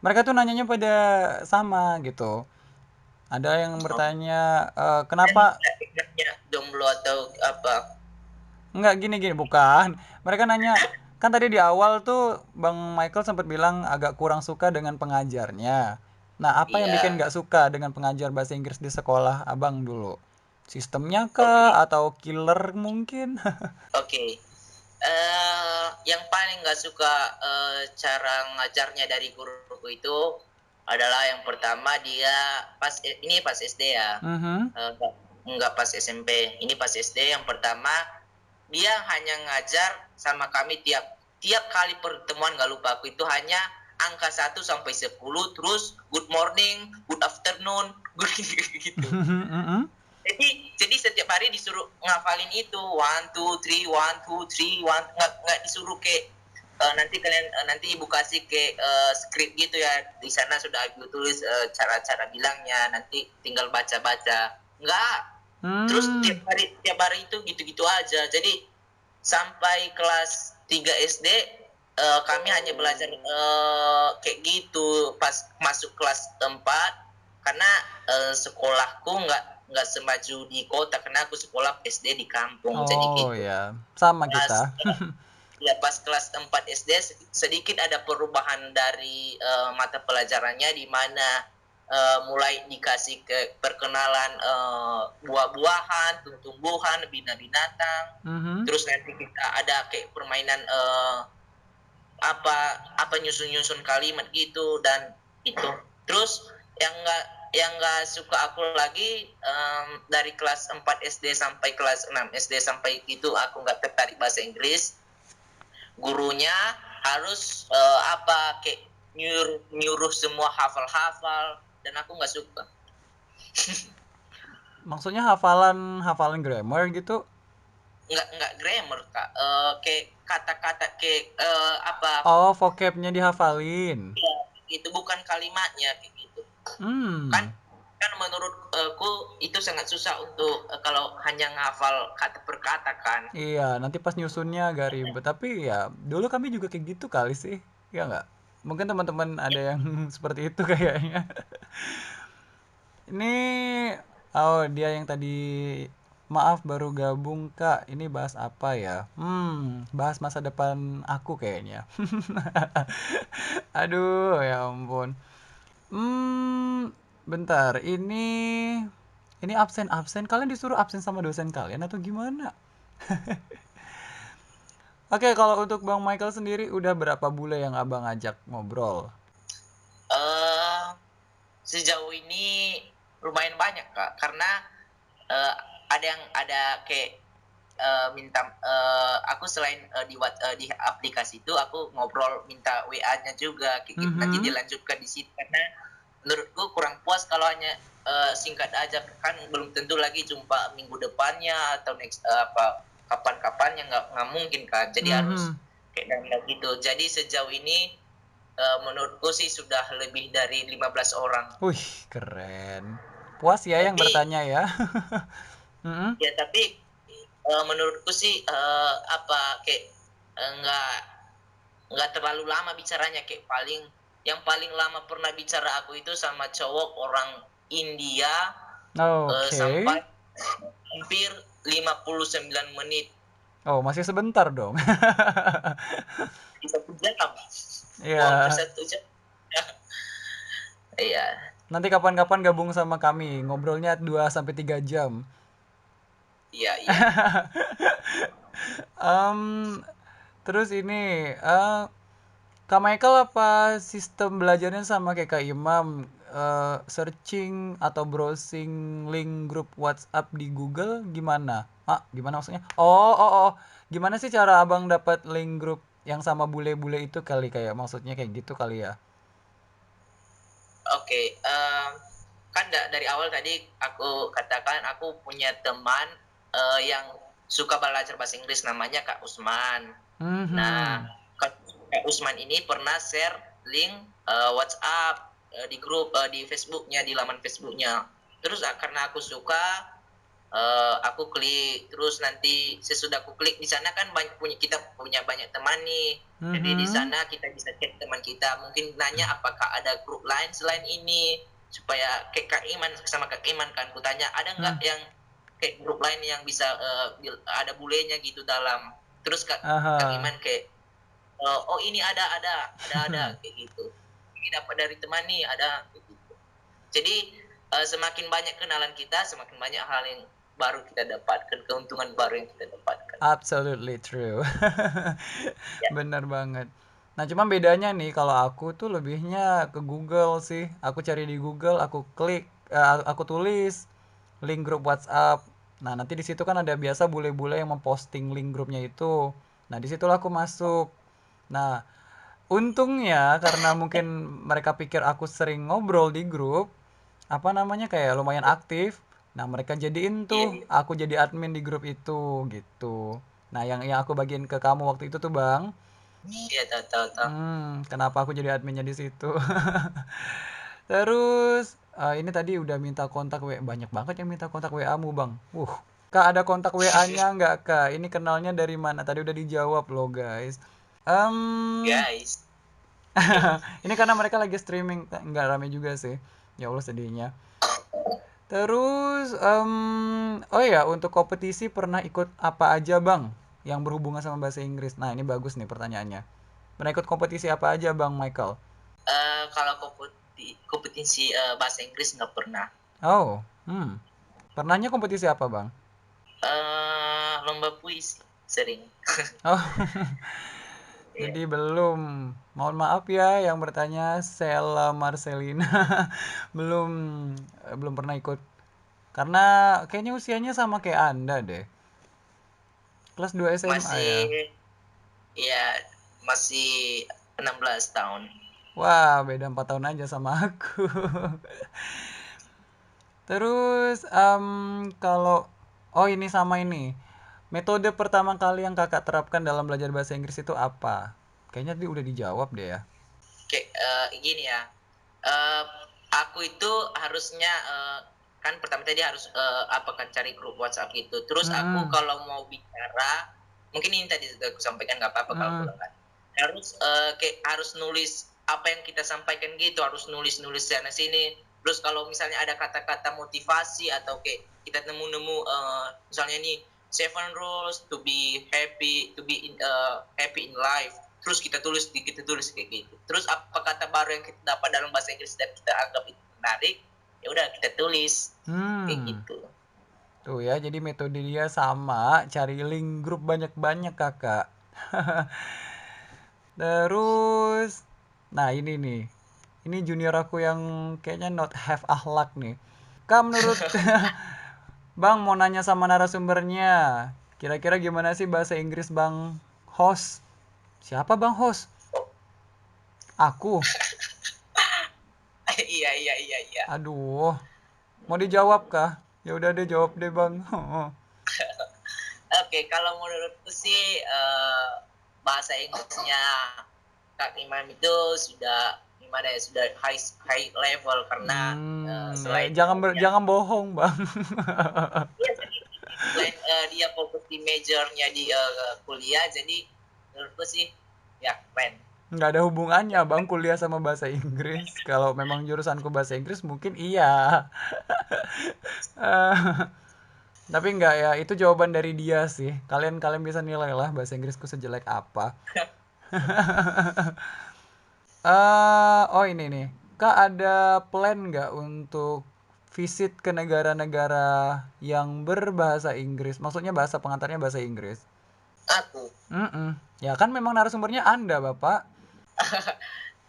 [SPEAKER 1] Mereka tuh nanyanya pada sama gitu. Ada yang
[SPEAKER 2] Oh,
[SPEAKER 1] bertanya
[SPEAKER 2] dan
[SPEAKER 1] kenapa
[SPEAKER 2] efeknya jomblo atau apa?
[SPEAKER 1] nggak gini-gini bukan. Mereka nanya kan tadi di awal tuh Bang Michael sempat bilang agak kurang suka dengan pengajarnya. Nah, apa yang bikin
[SPEAKER 2] Iya.
[SPEAKER 1] nggak suka dengan pengajar bahasa Inggris di sekolah Abang dulu? Sistemnya kah
[SPEAKER 2] Oke.
[SPEAKER 1] atau killer mungkin?
[SPEAKER 2] Oke. Yang paling nggak suka cara ngajarnya dari guruku itu adalah yang pertama dia ini pas SD ya,
[SPEAKER 1] Mhm.
[SPEAKER 2] nggak pas SMP. Ini pas SD yang pertama dia hanya ngajar sama kami tiap tiap kali pertemuan, nggak lupa aku itu hanya angka 1 sampai 10, terus good morning, good afternoon, good gitu.
[SPEAKER 1] Mhm.
[SPEAKER 2] Jadi setiap hari disuruh ngafalin itu one two three one two three one, nggak disuruh kayak nanti kalian nanti ibu kasih kayak skrip gitu ya, di sana sudah ibu tulis cara-cara bilangnya, nanti tinggal baca-baca. Nggak. Terus
[SPEAKER 1] Hmm.
[SPEAKER 2] tiap hari itu gitu-gitu aja. Jadi sampai kelas 3 SD kami hanya belajar kayak gitu. Pas masuk kelas 4 karena sekolahku nggak semaju di kota karena aku sekolah SD di kampung, jadi
[SPEAKER 1] Oh
[SPEAKER 2] gitu.
[SPEAKER 1] ya, sama
[SPEAKER 2] Pas
[SPEAKER 1] kita.
[SPEAKER 2] pas kelas 4 SD sedikit ada perubahan dari mata pelajarannya, di mana mulai dikasih ke perkenalan buah-buahan, tumbuhan, binatang.
[SPEAKER 1] Mhm.
[SPEAKER 2] Terus nanti kita ada kayak permainan apa apa nyusun-nyusun kalimat gitu dan itu. Terus yang nggak suka aku lagi dari kelas 4 SD sampai kelas 6 SD sampai itu aku nggak tertarik bahasa Inggris. gurunya harus kayak nyuruh semua hafal-hafal, dan aku nggak suka.
[SPEAKER 1] Maksudnya hafalan grammar gitu?
[SPEAKER 2] Nggak grammar, Kak. Kayak kata-kata kayak
[SPEAKER 1] Oh, vocabnya dihafalin.
[SPEAKER 2] ya, itu bukan kalimatnya kayak gitu. Kan
[SPEAKER 1] Hmm.
[SPEAKER 2] kan menurutku itu sangat susah untuk kalau hanya ngafal kata per kata kan.
[SPEAKER 1] Iya, nanti pas nyusunnya agak ribet. Tapi ya, dulu kami juga kayak gitu kali sih. Ya nggak? Mungkin teman-teman ada yang seperti itu kayaknya. Ini, oh dia yang tadi, maaf baru gabung Kak. Ini bahas apa ya? Bahas masa depan aku kayaknya. Aduh, ya ampun. Bentar. Ini absen-absen. Kalian disuruh absen sama dosen kalian atau gimana? Oke, kalau untuk Bang Michael sendiri udah berapa bule yang Abang ajak ngobrol?
[SPEAKER 2] eh Sejauh ini lumayan banyak, Kak, karena eh, ada kayak minta aku selain di aplikasi itu aku ngobrol minta WA-nya juga kayak gitu. Nanti
[SPEAKER 1] Mhm.
[SPEAKER 2] dilanjutkan di situ karena menurutku kurang puas kalau hanya singkat aja, kan belum tentu lagi jumpa minggu depannya atau next kapan-kapannya, nggak mungkin kan, jadi harus
[SPEAKER 1] Mhm.
[SPEAKER 2] kayak gitu. Jadi sejauh ini menurutku sih sudah lebih dari 15 orang.
[SPEAKER 1] Wih, keren. Puas ya yang
[SPEAKER 2] Tapi
[SPEAKER 1] bertanya ya. Mhm.
[SPEAKER 2] tapi menurutku sih kayak nggak terlalu lama bicaranya, kayak yang paling lama pernah bicara aku itu sama cowok orang India sampai
[SPEAKER 1] Oke.
[SPEAKER 2] hampir 59 menit.
[SPEAKER 1] Oh, masih sebentar dong.
[SPEAKER 2] Di 1 jam, mau hampir
[SPEAKER 1] Iya.
[SPEAKER 2] 1 jam. Iya.
[SPEAKER 1] Nanti kapan-kapan gabung sama kami. Ngobrolnya 2 sampai 3 jam.
[SPEAKER 2] Iya, iya.
[SPEAKER 1] Em, terus ini, Kak Michael apa sistem belajarnya sama kayak Kak Imam? Searching atau browsing link grup WhatsApp di Google gimana? Gimana maksudnya? Oh. Gimana sih cara abang dapat link grup yang sama bule-bule itu kali kayak maksudnya kayak gitu kali ya?
[SPEAKER 2] Oke, kan dari awal tadi aku katakan aku punya teman yang suka belajar bahasa Inggris, namanya Kak Usman. Nah,
[SPEAKER 1] Mhm.
[SPEAKER 2] Kak Usman ini pernah share link WhatsApp di grup di Facebooknya, di laman Facebooknya. Terus karena aku suka, aku klik. Terus nanti sesudah aku klik di sana kan kita punya banyak teman nih. Jadi di
[SPEAKER 1] Mhm.
[SPEAKER 2] sana kita bisa chat teman kita. Mungkin nanya apakah ada grup lain selain ini, supaya kayak Kak Iman sama Kak Iman kan. Kutanya ada nggak
[SPEAKER 1] Hmm.
[SPEAKER 2] yang kayak grup lain yang bisa ada bulenya gitu dalam. Terus Kak
[SPEAKER 1] Aha.
[SPEAKER 2] Iman kayak oh ini ada kayak gitu. Ini dapat dari teman nih, ada kayak gitu. Jadi semakin banyak kenalan kita, semakin banyak hal yang baru kita dapatkan, keuntungan baru yang kita dapatkan.
[SPEAKER 1] Absolutely true.
[SPEAKER 2] Ya.
[SPEAKER 1] Bener banget. Nah, cuma bedanya nih kalau aku tuh lebihnya ke Google sih. Aku cari di Google, aku klik, aku tulis link grup WhatsApp. Nah, nanti di situ kan ada biasa bule-bule yang memposting link grupnya itu. Nah, di situlah aku masuk. Nah, untungnya karena mungkin mereka pikir aku sering ngobrol di grup, apa namanya kayak lumayan aktif. Nah, mereka jadiin
[SPEAKER 2] Iya,
[SPEAKER 1] tuh
[SPEAKER 2] iya.
[SPEAKER 1] aku jadi admin di grup itu gitu. Nah, yang aku bagiin ke kamu waktu itu tuh, Bang.
[SPEAKER 2] Iya, tahu, tahu, tahu.
[SPEAKER 1] Kenapa aku jadi adminnya di situ? Terus ini tadi udah minta kontak banyak banget yang minta kontak WA-mu, Bang. Kak ada kontak WA-nya nggak, Kak? Ini kenalnya dari mana? Tadi udah dijawab loh, guys. Um,
[SPEAKER 2] Guys.
[SPEAKER 1] ini karena mereka lagi streaming, nggak rame juga sih. Ya Allah sedihnya. Terus, oh ya, untuk kompetisi pernah ikut apa aja, Bang? Yang berhubungan sama bahasa Inggris. Nah, ini bagus nih pertanyaannya. Pernah ikut kompetisi apa aja, Bang Michael?
[SPEAKER 2] Kalau kompetisi bahasa Inggris nggak pernah.
[SPEAKER 1] Oh, pernahnya kompetisi apa, Bang?
[SPEAKER 2] Lomba puisi sering.
[SPEAKER 1] Oh,
[SPEAKER 2] Iya.
[SPEAKER 1] jadi belum. Mohon maaf ya yang bertanya, Sela Marcelina. Belum, belum pernah ikut. Karena kayaknya usianya sama kayak Anda deh. Kelas 2 SMA ya.
[SPEAKER 2] Masih, ya, masih 16 tahun.
[SPEAKER 1] Wah, beda 4 tahun aja sama aku. Terus, kalau oh ini sama ini. Metode pertama kali yang kakak terapkan dalam belajar bahasa Inggris itu apa? Kayaknya tadi udah dijawab deh ya.
[SPEAKER 2] Kayak gini ya. eh, aku itu harusnya kan pertama tadi harus apa kan cari grup WhatsApp gitu. Terus aku
[SPEAKER 1] Mm-mm.
[SPEAKER 2] kalau mau bicara, mungkin ini tadi sudah aku sampaikan nggak apa-apa kalau
[SPEAKER 1] Mm-mm.
[SPEAKER 2] pulang kan. Kayak harus nulis apa yang kita sampaikan gitu, harus nulis-nulis sana sini. Terus kalau misalnya ada kata-kata motivasi atau kayak kita nemu-nemu misalnya nih 7 rules to be happy, to be happy in life, terus kita tulis kayak gitu. Terus apa kata baru yang kita dapat dalam bahasa Inggris dan kita anggap itu menarik, ya udah kita tulis kayak
[SPEAKER 1] Hmm.
[SPEAKER 2] gitu.
[SPEAKER 1] Tuh ya, jadi metode dia sama, cari link grup banyak-banyak kakak. Terus, nah ini nih, ini junior aku yang kayaknya not have akhlak nih. Kak, menurut Bang mau nanya sama narasumbernya, kira-kira gimana sih bahasa Inggris Bang host? Siapa Bang host? Aku.
[SPEAKER 2] Iya iya iya iya.
[SPEAKER 1] Aduh, mau dijawab kah? Ya udah deh jawab deh Bang.
[SPEAKER 2] Oke, kalau menurutku sih bahasa Inggrisnya Kak Imam itu sudah gimana ya, sudah high level karena
[SPEAKER 1] Ya,
[SPEAKER 2] selain dia
[SPEAKER 1] jangan bohong Bang.
[SPEAKER 2] dia selain dia fokus di majornya di kuliah, jadi menurutku sih ya keren.
[SPEAKER 1] Nggak ada hubungannya Bang kuliah sama bahasa Inggris. Kalau memang jurusanku bahasa Inggris mungkin iya. Eh, tapi enggak ya, itu jawaban dari dia sih. Kalian kalian bisa nilai lah bahasa Inggrisku sejelek apa. Oh ini nih. Kak ada plan nggak untuk visit ke negara-negara yang berbahasa Inggris? Maksudnya bahasa pengantarnya bahasa Inggris.
[SPEAKER 2] Aku
[SPEAKER 1] Mm-mm. Ya kan memang narasumbernya Anda, Bapak.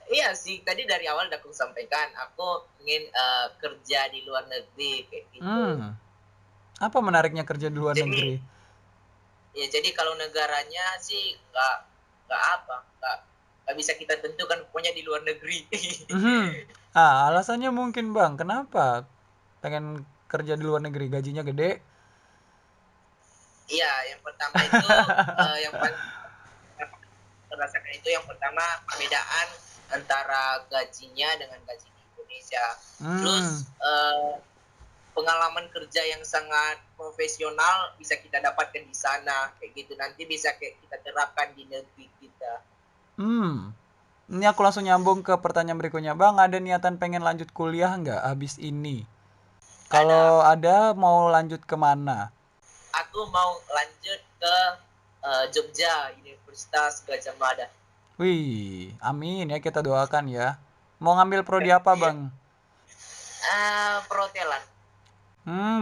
[SPEAKER 2] iya sih, tadi dari awal udah aku sampaikan, aku ingin kerja di luar negeri kayak gitu.
[SPEAKER 1] Hmm. Apa menariknya kerja di luar negeri?
[SPEAKER 2] Jadi ya jadi kalau negaranya sih nggak bisa kita tentukan, pokoknya di luar negeri.
[SPEAKER 1] Mhm. Alasannya mungkin Bang, kenapa pengen kerja di luar negeri? Gajinya gede?
[SPEAKER 2] Iya, yang pertama itu yang paling terasakan itu yang pertama perbedaan antara gajinya dengan gaji di Indonesia.
[SPEAKER 1] Hmm.
[SPEAKER 2] Terus pengalaman kerja yang sangat profesional bisa kita dapatkan di sana kayak gitu, nanti bisa kayak kita terapkan di negeri kita.
[SPEAKER 1] Hmm. Ini aku langsung nyambung ke pertanyaan berikutnya. Bang, ada niatan pengen lanjut kuliah nggak habis ini?
[SPEAKER 2] Ada,
[SPEAKER 1] Kalau ada, mau lanjut kemana?
[SPEAKER 2] aku mau lanjut ke Jogja Universitas Gajah Mada.
[SPEAKER 1] Wih, amin ya kita doakan ya. Mau ngambil prodi apa,
[SPEAKER 2] Iya,
[SPEAKER 1] Bang?
[SPEAKER 2] perhotelan.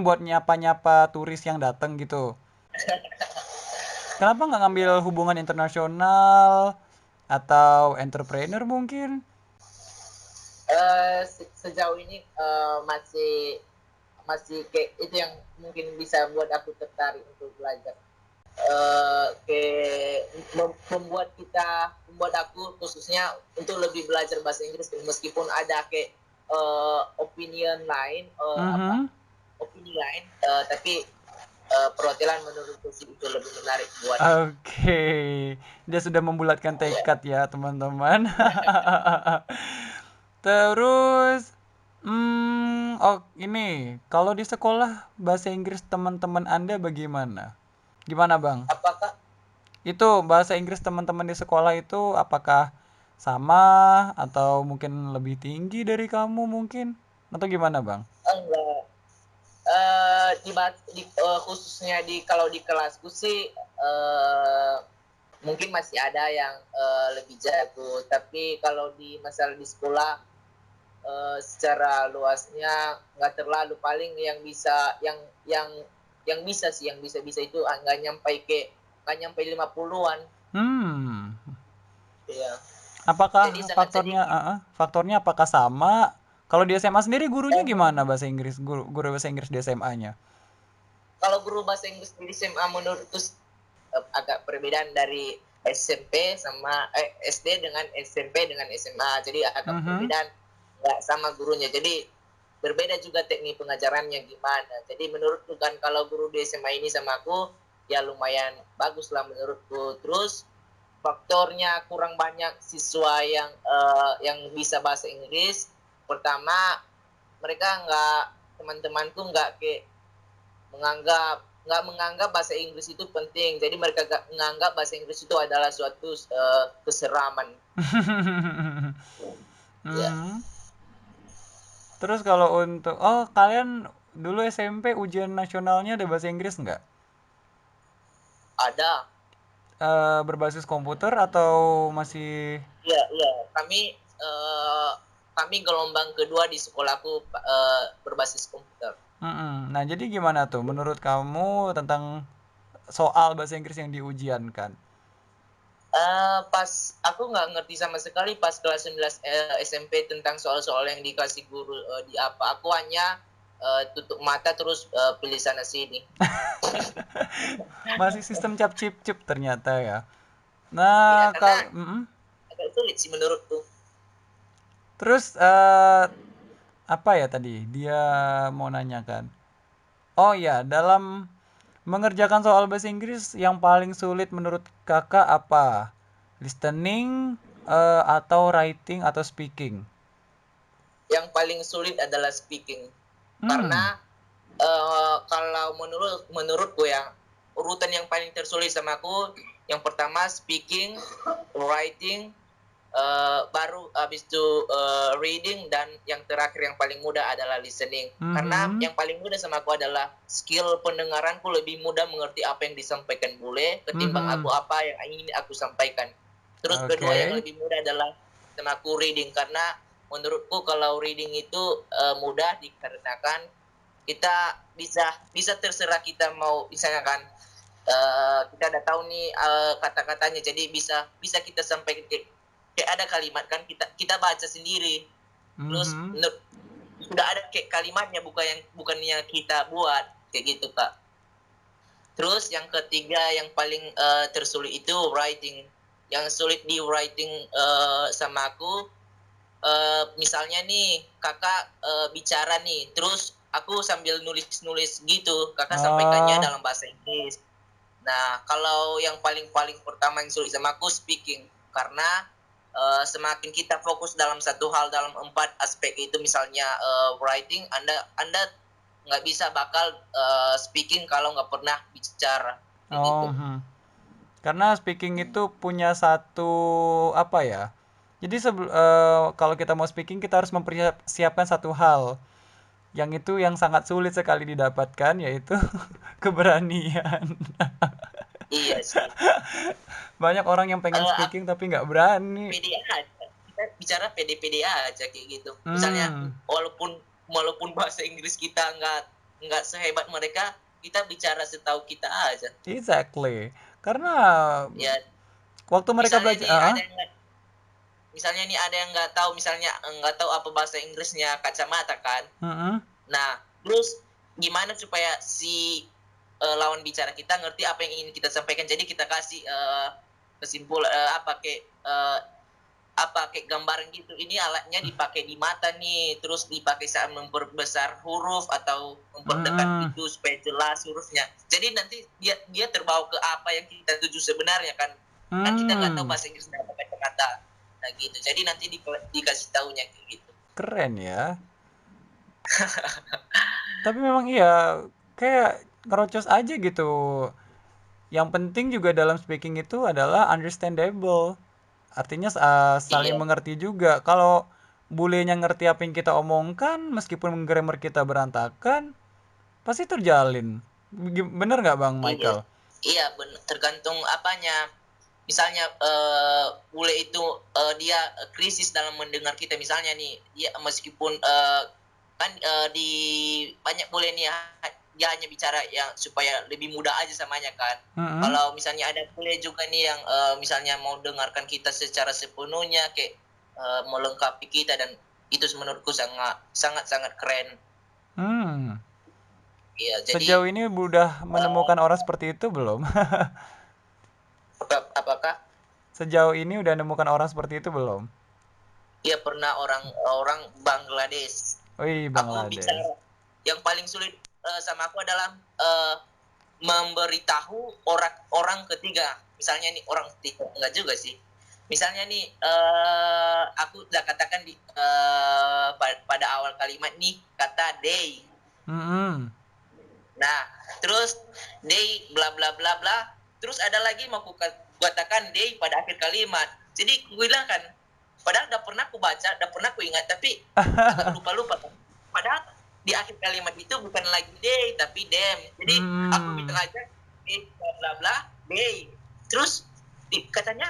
[SPEAKER 1] Buat nyapa-nyapa turis yang datang gitu. Kenapa nggak ngambil hubungan internasional atau entrepreneur mungkin?
[SPEAKER 2] Sejauh ini masih masih kayak itu yang mungkin bisa buat aku tertarik untuk belajar. Kayak membuat aku khususnya untuk lebih belajar bahasa Inggris, meskipun ada kayak opinion lain,
[SPEAKER 1] Mhm.
[SPEAKER 2] opini lain, tapi perhotelan menurutku sih itu lebih menarik buat
[SPEAKER 1] Oke, dia sudah membulatkan
[SPEAKER 2] ya.
[SPEAKER 1] tekad ya teman-teman. Terus, oh ini, kalau di sekolah bahasa Inggris teman-teman Anda bagaimana? Gimana Bang?
[SPEAKER 2] Apakah
[SPEAKER 1] Itu bahasa Inggris teman-teman di sekolah itu apakah sama atau mungkin lebih tinggi dari kamu mungkin? Atau gimana Bang?
[SPEAKER 2] enggak khususnya di kalau di kelasku sih mungkin masih ada yang lebih jago, tapi kalau di masalah di sekolah secara luasnya nggak terlalu, paling yang yang bisa sih, yang bisa itu nggak nyampe 50-an.
[SPEAKER 1] Hmm,
[SPEAKER 2] Ya, jadi
[SPEAKER 1] apakah
[SPEAKER 2] sangat
[SPEAKER 1] faktornya,
[SPEAKER 2] sedikit.
[SPEAKER 1] faktornya apakah sama? Kalau di SMA sendiri gurunya gimana
[SPEAKER 2] um,
[SPEAKER 1] bahasa Inggris? Guru bahasa Inggris di SMA-nya?
[SPEAKER 2] Kalau guru bahasa Inggris di SMA menurutku agak perbedaan dari SMP sama SD dengan SMP dengan SMA. Jadi ada
[SPEAKER 1] Mhm.
[SPEAKER 2] perbedaan, nggak sama gurunya. Jadi berbeda juga teknik pengajarannya gimana. Jadi menurutku kan kalau guru di SMA ini sama aku ya lumayan bagus lah menurutku. Terus faktornya kurang banyak siswa yang bisa bahasa Inggris. Pertama, mereka nggak teman-temanku nggak kayak menganggap bahasa Inggris itu penting. Jadi mereka nggak menganggap bahasa Inggris itu adalah suatu keseraman. Ya,
[SPEAKER 1] Mhm. Terus kalau untuk oh kalian dulu SMP ujian nasionalnya ada bahasa Inggris nggak?
[SPEAKER 2] ada.
[SPEAKER 1] Berbasis komputer atau masih
[SPEAKER 2] Iya, iya. Kami gelombang kedua di sekolahku berbasis komputer.
[SPEAKER 1] Nah, jadi gimana tuh menurut kamu tentang soal bahasa Inggris yang diujiankan?
[SPEAKER 2] Pas aku nggak ngerti sama sekali pas kelas 11 SMP tentang soal-soal yang dikasih guru di apa. Aku hanya tutup mata terus pilih sana sini.
[SPEAKER 1] Masih sistem cap cip cip ternyata ya.
[SPEAKER 2] Ya
[SPEAKER 1] Nah,
[SPEAKER 2] karena
[SPEAKER 1] kalau
[SPEAKER 2] agak sulit sih menurutku.
[SPEAKER 1] terus apa ya tadi? Dia mau nanyakan. Oh ya, dalam mengerjakan soal bahasa Inggris yang paling sulit menurut kakak apa? Listening atau writing atau speaking?
[SPEAKER 2] Yang paling sulit adalah speaking
[SPEAKER 1] Hmm.
[SPEAKER 2] karena kalau menurutku ya urutan yang paling tersulit sama aku yang pertama speaking, writing, baru habis itu reading, dan yang terakhir yang paling mudah adalah listening. Karena
[SPEAKER 1] Mhm.
[SPEAKER 2] yang paling mudah sama aku adalah skill pendengaranku lebih mudah mengerti apa yang disampaikan bule ketimbang aku
[SPEAKER 1] Mhm.
[SPEAKER 2] apa yang ingin aku sampaikan. Terus kedua yang
[SPEAKER 1] Oke.
[SPEAKER 2] lebih mudah adalah sama aku reading karena menurutku kalau reading itu mudah dikarenakan kita bisa bisa terserah kita mau misalnya kan kita udah tahu nih kata-katanya jadi bisa bisa kita sampaikan kayak ada kalimat kan kita baca sendiri terus
[SPEAKER 1] Mhm.
[SPEAKER 2] sudah ada kayak kalimatnya bukannya kita buat kayak gitu kak. Terus yang ketiga yang paling tersulit itu writing. Yang sulit di writing sama aku misalnya nih kakak bicara nih terus aku sambil nulis-nulis gitu kakak sampaikannya
[SPEAKER 1] Oh,
[SPEAKER 2] dalam bahasa Inggris. Nah, kalau yang paling pertama yang sulit sama aku speaking, karena semakin kita fokus dalam satu hal dalam 4 aspek itu, misalnya writing, Anda nggak bisa bakal speaking kalau nggak pernah bicara, kayak gitu.
[SPEAKER 1] oh, karena speaking itu punya satu apa ya? Jadi kalau kita mau speaking kita harus mempersiapkan satu hal. Yang itu yang sangat sulit sekali didapatkan yaitu keberanian.
[SPEAKER 2] Iya sih.
[SPEAKER 1] Banyak orang yang pengen
[SPEAKER 2] Eh,
[SPEAKER 1] speaking tapi nggak berani.
[SPEAKER 2] pede aja. Kita bicara pede-pede aja kayak gitu. Misalnya
[SPEAKER 1] Hmm,
[SPEAKER 2] walaupun walaupun bahasa Inggris kita nggak sehebat mereka, kita bicara setahu kita aja.
[SPEAKER 1] exactly. Karena
[SPEAKER 2] Ya,
[SPEAKER 1] waktu mereka
[SPEAKER 2] misalnya
[SPEAKER 1] belajar,
[SPEAKER 2] nih ada yang nggak tahu misalnya nggak tahu apa bahasa Inggrisnya kacamata kan.
[SPEAKER 1] mm-mm.
[SPEAKER 2] Nah, terus gimana supaya si lawan bicara kita ngerti apa yang ingin kita sampaikan. Jadi kita kasih kesimpulan apa kayak gambaran gitu. Ini alatnya dipakai di mata nih, terus dipakai saat memperbesar huruf atau memperdekat
[SPEAKER 1] Mm-mm.
[SPEAKER 2] itu supaya jelas hurufnya. Jadi nanti dia dia terbawa ke apa yang kita tuju sebenarnya kan. Kan kita nggak tahu
[SPEAKER 1] Hmm,
[SPEAKER 2] bahasa Inggris apa kata-kata. Nah gitu. Jadi nanti dikasih tahunya kayak gitu.
[SPEAKER 1] keren ya. Tapi memang iya, kayak ngerocos aja gitu. Yang penting juga dalam speaking itu adalah understandable. Artinya saling
[SPEAKER 2] Iya,
[SPEAKER 1] mengerti juga. Kalau bulenya ngerti apa yang kita omongkan, meskipun grammar kita berantakan, pasti terjalin. Bener nggak Bang
[SPEAKER 2] iya.
[SPEAKER 1] Michael?
[SPEAKER 2] Iya, tergantung apanya. Misalnya bule itu dia krisis dalam mendengar kita misalnya nih dia meskipun kan di banyak bule nih ya, dia hanya bicara yang supaya lebih mudah aja samanya kan.
[SPEAKER 1] Mm-mm.
[SPEAKER 2] Kalau misalnya ada bule juga nih yang misalnya mau dengarkan kita secara sepenuhnya kayak melengkapi kita, dan itu menurutku sangat sangat sangat keren.
[SPEAKER 1] Hmm.
[SPEAKER 2] Ya jadi
[SPEAKER 1] Sejauh ini udah
[SPEAKER 2] uh,
[SPEAKER 1] menemukan orang seperti itu belum?
[SPEAKER 2] apakah
[SPEAKER 1] sejauh ini udah nemukan orang seperti itu belum?
[SPEAKER 2] Iya pernah orang Bangladesh.
[SPEAKER 1] Wih,
[SPEAKER 2] Aku
[SPEAKER 1] Bangladesh.
[SPEAKER 2] bicara yang paling sulit sama aku adalah memberitahu orang ketiga. Misalnya nih orang ketiga enggak juga sih. Misalnya nih aku udah katakan pada awal kalimat nih kata day.
[SPEAKER 1] Mm-mm.
[SPEAKER 2] Nah, terus day bla bla bla bla. Terus ada lagi mau aku katakan day pada akhir kalimat. Jadi aku bilang kan, padahal udah pernah aku baca, udah pernah aku ingat, tapi agak lupa-lupa. Padahal di akhir kalimat itu bukan lagi day, tapi dem. Jadi aku
[SPEAKER 1] Hmm.
[SPEAKER 2] bilang aja day bla bla bla day. Terus katanya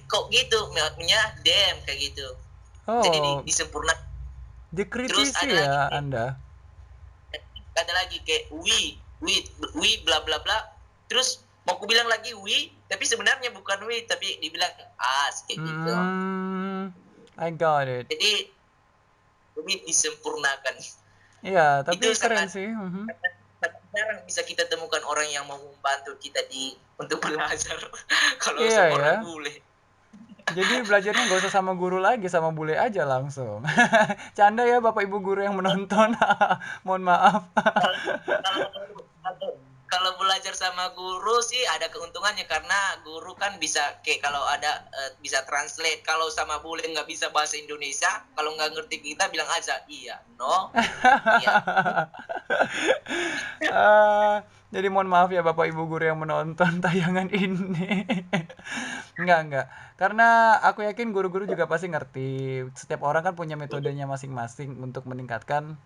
[SPEAKER 2] kok gitu, maksudnya dem kayak gitu. Jadi
[SPEAKER 1] Oh,
[SPEAKER 2] disempurna. Terus
[SPEAKER 1] dikritisi
[SPEAKER 2] ada lagi
[SPEAKER 1] ya Anda.
[SPEAKER 2] kayak we bla bla bla. Terus mau aku bilang lagi we, tapi sebenarnya bukan we, tapi dibilang as kayak gitu.
[SPEAKER 1] Hmm, I got it.
[SPEAKER 2] Jadi disempurnakan.
[SPEAKER 1] Iya, tapi
[SPEAKER 2] Itu
[SPEAKER 1] keren
[SPEAKER 2] sangat,
[SPEAKER 1] sih. Mhm.
[SPEAKER 2] sangat jarang bisa kita temukan orang yang mau membantu kita untuk belajar. Kalau
[SPEAKER 1] Iya
[SPEAKER 2] semua
[SPEAKER 1] ya.
[SPEAKER 2] orang bule.
[SPEAKER 1] Jadi belajarnya nggak usah sama guru lagi, sama bule aja langsung. Canda ya Bapak Ibu guru yang menonton. Mohon maaf.
[SPEAKER 2] kalau kalau kalau kalau belajar sama guru sih ada keuntungannya karena guru kan bisa kayak kalau ada bisa translate. Kalau sama bule nggak bisa bahasa Indonesia, kalau nggak ngerti kita bilang aja iya, no, iya.
[SPEAKER 1] Eh, jadi mohon maaf ya Bapak Ibu guru yang menonton tayangan ini. Enggak. Karena aku yakin guru-guru juga pasti ngerti. Setiap orang kan punya metodenya masing-masing untuk meningkatkan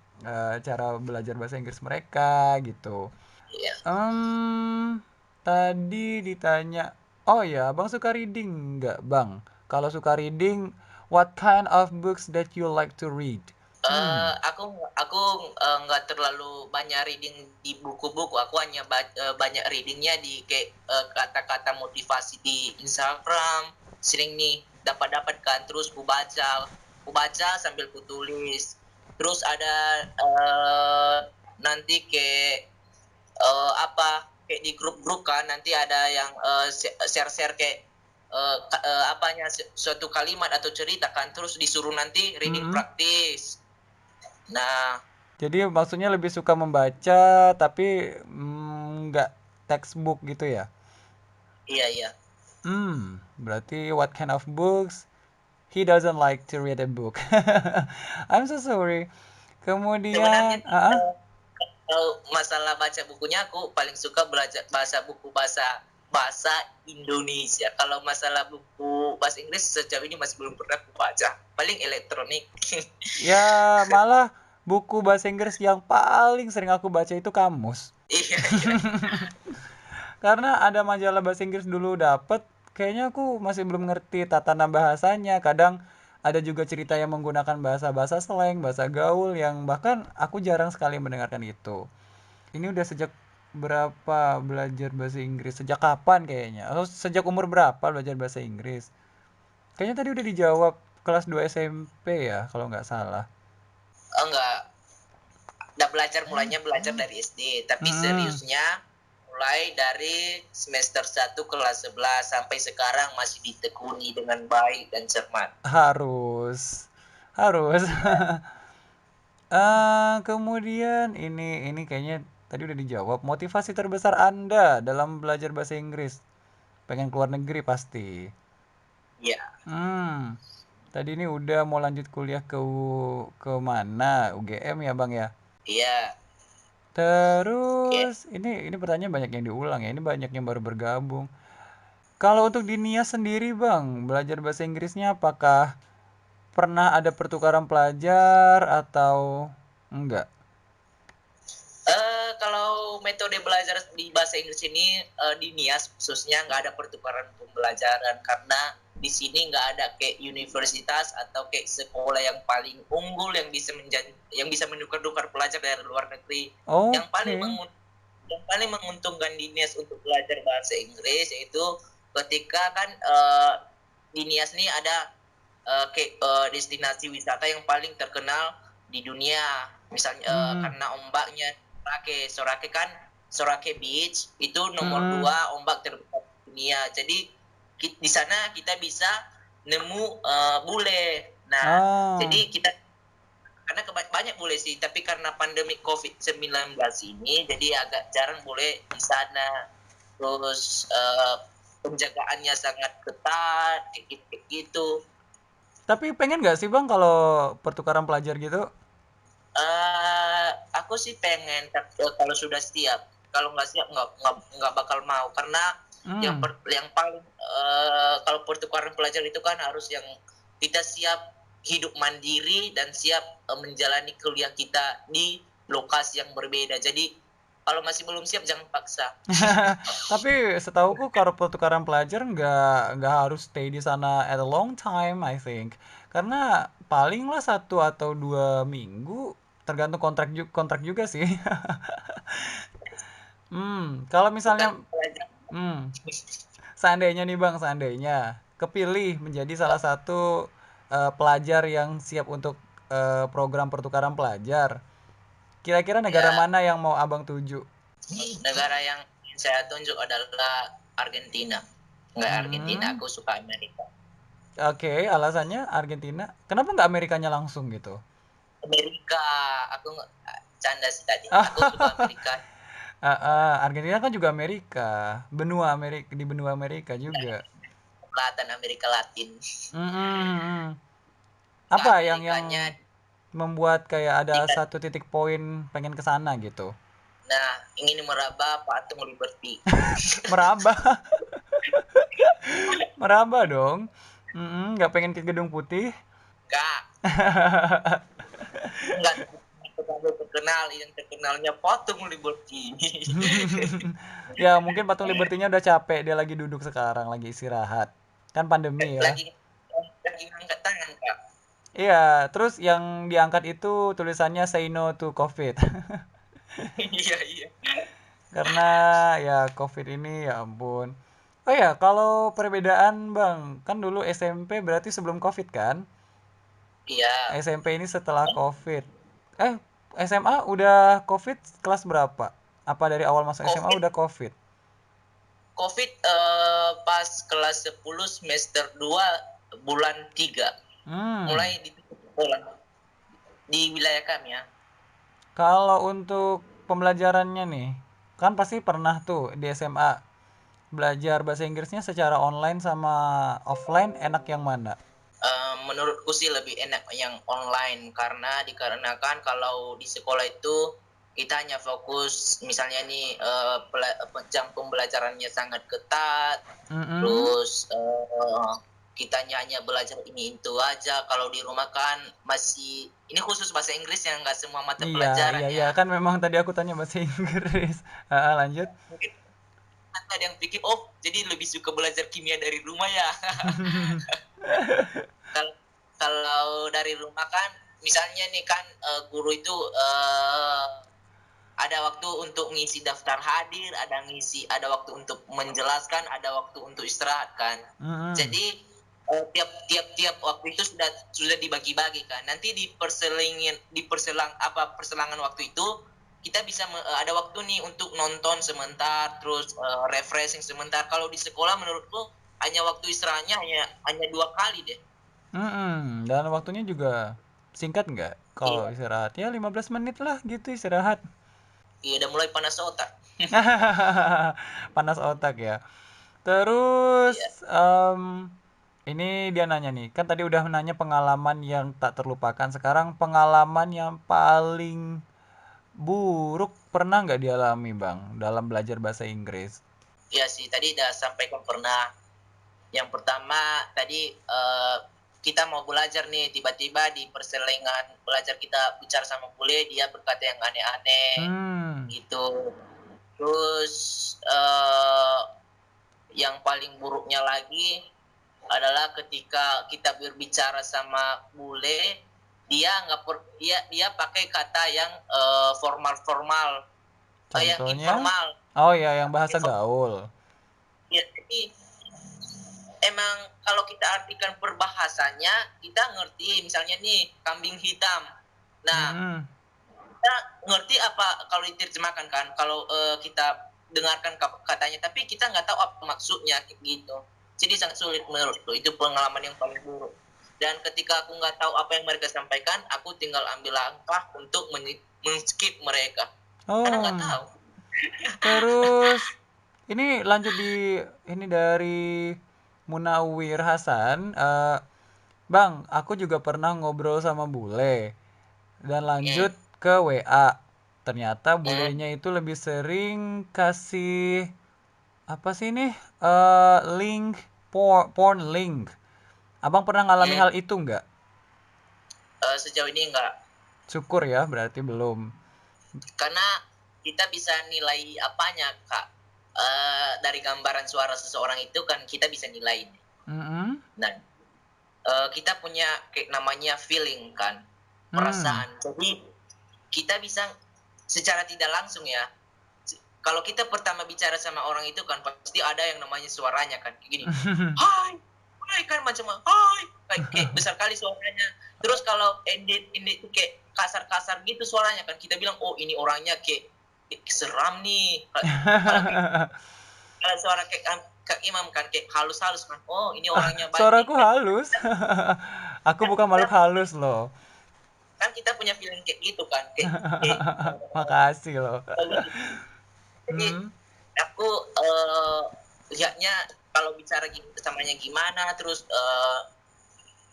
[SPEAKER 1] cara belajar bahasa Inggris mereka gitu.
[SPEAKER 2] Iya.
[SPEAKER 1] Tadi ditanya, oh ya, Bang suka reading nggak, Bang? Kalau suka reading, what kind of books that you like to read? Hmm.
[SPEAKER 2] Aku nggak terlalu banyak reading di buku-buku. Aku hanya banyak readingnya di kayak kata-kata motivasi di Instagram. Sering nih dapat kan. Terus ku baca sambil ku tulis. Terus ada nanti kayak apa kayak di grup-grup kan. Nanti ada yang share-share kayak apanya suatu kalimat atau cerita kan. Terus disuruh nanti reading
[SPEAKER 1] Mm-mm.
[SPEAKER 2] praktis. Nah,
[SPEAKER 1] Jadi maksudnya lebih suka membaca, tapi nggak textbook gitu ya?
[SPEAKER 2] iya iya.
[SPEAKER 1] Berarti what kind of books? He doesn't like to read a book. I'm so sorry.
[SPEAKER 2] Sebenarnya
[SPEAKER 1] Kemudian,
[SPEAKER 2] nih, kalau masalah baca bukunya aku paling suka belajar bahasa bahasa Indonesia. Kalau masalah buku bahasa Inggris sejauh ini masih belum pernah aku baca. Paling elektronik.
[SPEAKER 1] ya malah buku bahasa Inggris yang paling sering aku baca itu kamus.
[SPEAKER 2] Iya iya.
[SPEAKER 1] Karena ada majalah bahasa Inggris dulu dapet, kayaknya aku masih belum ngerti tatanan bahasanya. Kadang ada juga cerita yang menggunakan bahasa-bahasa slang, bahasa gaul yang bahkan aku jarang sekali mendengarkan itu. Ini udah sejak berapa belajar bahasa Inggris? Sejak kapan kayaknya? Atau sejak umur berapa belajar bahasa Inggris? Kayaknya tadi udah dijawab kelas 2 SMP ya, kalau nggak salah.
[SPEAKER 2] Oh, enggak, udah mulainya belajar dari SD, tapi
[SPEAKER 1] Hmm,
[SPEAKER 2] seriusnya mulai dari semester 1 kelas 11 sampai sekarang masih ditekuni dengan baik dan cermat.
[SPEAKER 1] harus. Harus. Kemudian ini kayaknya tadi udah dijawab. Motivasi terbesar Anda dalam belajar bahasa Inggris? Pengen keluar negeri pasti.
[SPEAKER 2] Iya,
[SPEAKER 1] Hmm, tadi ini udah mau lanjut kuliah ke mana? UGM ya, Bang ya?
[SPEAKER 2] iya. Oke.
[SPEAKER 1] Terus ini pertanyaan banyak yang diulang ya. Ini banyak yang baru bergabung. Kalau untuk di NIAS sendiri, Bang, belajar bahasa Inggrisnya apakah pernah ada pertukaran pelajar atau enggak?
[SPEAKER 2] Kalau metode belajar di bahasa Inggris ini di NIAS khususnya nggak ada pertukaran pembelajaran karena di sini nggak ada kayak universitas atau kayak sekolah yang paling unggul yang bisa menukar-tukar pelajar dari luar negeri. Yang paling
[SPEAKER 1] Oke.
[SPEAKER 2] yang paling menguntungkan di NIAS untuk belajar bahasa Inggris yaitu ketika kan di NIAS ini ada kayak destinasi wisata yang paling terkenal di dunia, misalnya
[SPEAKER 1] Hmm.
[SPEAKER 2] karena ombaknya Sorake kan Sorake Beach itu nomor
[SPEAKER 1] Mm-mm.
[SPEAKER 2] 2 ombak terbesar di dunia. Jadi di sana kita bisa nemu bule. Nah,
[SPEAKER 1] Oh.
[SPEAKER 2] jadi kita karena banyak bule sih, tapi karena pandemi COVID-19 ini jadi agak jarang bule di sana. Terus penjagaannya sangat ketat kayak gitu.
[SPEAKER 1] Tapi pengen nggak sih Bang kalau pertukaran pelajar gitu?
[SPEAKER 2] Aku sih pengen kalau sudah siap. Kalau nggak siap nggak bakal mau karena
[SPEAKER 1] Hmm.
[SPEAKER 2] yang paling kalau pertukaran pelajar itu kan harus yang kita siap hidup mandiri dan siap menjalani kuliah kita di lokasi yang berbeda. Jadi kalau masih belum siap jangan paksa.
[SPEAKER 1] Tapi setauku kalau pertukaran pelajar nggak harus stay di sana at a long time, I think. Karena paling lah 1 atau 2 minggu, tergantung kontrak juga sih. Kalau
[SPEAKER 2] Bukan
[SPEAKER 1] misalnya,
[SPEAKER 2] pelajar.
[SPEAKER 1] hmm, seandainya nih Bang, seandainya kepilih menjadi salah satu pelajar yang siap untuk program pertukaran pelajar, kira-kira negara
[SPEAKER 2] Ya,
[SPEAKER 1] mana yang mau Abang tuju?
[SPEAKER 2] negara yang saya tunjuk adalah Argentina. Enggak Argentina,
[SPEAKER 1] Hmm,
[SPEAKER 2] aku suka Amerika.
[SPEAKER 1] oke, alasannya Argentina. Kenapa nggak Amerikanya langsung gitu?
[SPEAKER 2] Amerika, aku canda sih tadi. Aku suka Amerika,
[SPEAKER 1] Argentina kan juga Amerika, benua Amerika di benua Amerika juga.
[SPEAKER 2] Selatan Amerika Latin.
[SPEAKER 1] Mm-mm.
[SPEAKER 2] Ke
[SPEAKER 1] Apa yang
[SPEAKER 2] Amerikanya,
[SPEAKER 1] membuat kayak ada
[SPEAKER 2] tidak.
[SPEAKER 1] satu titik poin pengen ke sana gitu?
[SPEAKER 2] Nah, ingin meraba patung Liberty.
[SPEAKER 1] Meraba, meraba dong. Nggak pengen ke Gedung Putih.
[SPEAKER 2] Enggak, enggak terlalu terkenal. Yang terkenalnya patung Liberty.
[SPEAKER 1] Ya mungkin patung Liberty-nya udah capek, dia lagi duduk sekarang, lagi istirahat. Kan pandemi ya.
[SPEAKER 2] lagi angkat tangan, Kak.
[SPEAKER 1] Iya, terus yang diangkat itu tulisannya Say No to COVID.
[SPEAKER 2] Iya, iya.
[SPEAKER 1] Karena ya COVID ini ya ampun. Oh ya, kalau perbedaan Bang, kan dulu SMP berarti sebelum COVID kan?
[SPEAKER 2] Iya.
[SPEAKER 1] SMP ini setelah COVID. Eh, SMA udah COVID kelas berapa? Apa dari awal masuk SMA
[SPEAKER 2] COVID
[SPEAKER 1] udah COVID?
[SPEAKER 2] COVID pas kelas 10 semester 2 bulan 3
[SPEAKER 1] Hmm,
[SPEAKER 2] mulai di sekolah di wilayah kami ya.
[SPEAKER 1] kalau untuk pembelajarannya nih, kan pasti pernah tuh di SMA belajar bahasa Inggrisnya secara online sama offline enak yang mana?
[SPEAKER 2] Menurutku sih lebih enak yang online karena dikarenakan kalau di sekolah itu kita hanya fokus misalnya nih jam pembelajarannya sangat ketat,
[SPEAKER 1] Mm-mm.
[SPEAKER 2] terus kitanya hanya belajar ini itu aja. Kalau di rumah kan masih ini khusus bahasa Inggris yang nggak semua mata
[SPEAKER 1] Iya, iya,
[SPEAKER 2] pelajaran
[SPEAKER 1] iya.
[SPEAKER 2] ya.
[SPEAKER 1] Kan memang tadi aku tanya bahasa Inggris. Lanjut.
[SPEAKER 2] Mungkin ada yang pikir oh jadi lebih suka belajar kimia dari rumah ya. Kalau kalau dari rumah kan misalnya nih kan guru itu ada waktu untuk ngisi daftar hadir, ada waktu untuk menjelaskan, ada waktu untuk istirahat kan.
[SPEAKER 1] Mm-mm.
[SPEAKER 2] Jadi tiap waktu itu sudah dibagi-bagi kan. Nanti perselangan waktu itu kita bisa ada waktu nih untuk nonton sebentar, terus refreshing sebentar. Kalau di sekolah menurutku hanya waktu istirahatnya hanya 2 kali deh.
[SPEAKER 1] Mm-mm. Dan waktunya juga singkat nggak? Kalau
[SPEAKER 2] Iya,
[SPEAKER 1] istirahat ya 15 menit lah gitu istirahat.
[SPEAKER 2] iya udah mulai panas otak.
[SPEAKER 1] Panas otak ya.
[SPEAKER 2] Iya.
[SPEAKER 1] Terus ini dia nanya nih, kan tadi udah nanya pengalaman yang tak terlupakan. Sekarang pengalaman yang paling buruk pernah nggak dialami Bang dalam belajar bahasa Inggris?
[SPEAKER 2] Iya sih, tadi udah sampaikan pernah. Yang pertama tadi kita mau belajar nih, tiba-tiba di perselingan belajar kita bicara sama bule, dia berkata yang aneh-aneh
[SPEAKER 1] Hmm,
[SPEAKER 2] gitu. Terus eh, yang paling buruknya lagi adalah ketika kita berbicara sama bule, dia nggak dia pakai kata yang formal-formal, yang
[SPEAKER 1] contohnya?
[SPEAKER 2] informal.
[SPEAKER 1] Oh ya, yang bahasa gaul.
[SPEAKER 2] Ya, jadi emang kalau kita artikan perbahasanya, kita ngerti misalnya nih kambing hitam. Nah,
[SPEAKER 1] Hmm,
[SPEAKER 2] kita ngerti apa kalau diterjemahkan kan, kalau kita dengarkan katanya, tapi kita nggak tahu apa maksudnya gitu. Jadi sangat sulit menurutku, itu pengalaman yang paling buruk. Dan ketika aku nggak tahu apa yang mereka sampaikan, aku tinggal ambil langkah untuk men-skip mereka. Karena nggak
[SPEAKER 1] Oh,
[SPEAKER 2] tahu.
[SPEAKER 1] terus ini lanjut ini dari Munawir Hasan. Bang, aku juga pernah ngobrol sama bule dan lanjut
[SPEAKER 2] Hmm.
[SPEAKER 1] ke WA. Ternyata
[SPEAKER 2] Hmm.
[SPEAKER 1] bulenya itu lebih sering kasih apa sih ini? Link porn link. Abang pernah ngalami
[SPEAKER 2] Hmm.
[SPEAKER 1] hal itu nggak?
[SPEAKER 2] Sejauh ini nggak.
[SPEAKER 1] Syukur ya, berarti belum.
[SPEAKER 2] Karena kita bisa nilai apanya, Kak. Dari gambaran suara seseorang itu kan kita bisa nilai.
[SPEAKER 1] Mm-mm.
[SPEAKER 2] Nah, kita punya kayak namanya feeling kan,
[SPEAKER 1] Hmm.
[SPEAKER 2] perasaan. Jadi kita bisa secara tidak langsung ya. Kalau kita pertama bicara sama orang itu kan pasti ada yang namanya suaranya kan kayak gini. Hai, hai kan macam hai, kayak besar kali suaranya. Terus kalau edit itu kayak kasar-kasar gitu suaranya kan kita bilang oh ini orangnya kayak seram nih. Kalau kalau suara kayak Kak Imam kan kayak halus-halus kan. Oh, ini orangnya baik nih.
[SPEAKER 1] Suaraku halus. Aku
[SPEAKER 2] Kan
[SPEAKER 1] bukan
[SPEAKER 2] kita
[SPEAKER 1] makhluk halus loh.
[SPEAKER 2] kan kita punya feeling kayak gitu kan kayak
[SPEAKER 1] Makasih loh.
[SPEAKER 2] jadi
[SPEAKER 1] Hmm.
[SPEAKER 2] aku lihatnya kalau bicara samanya gimana terus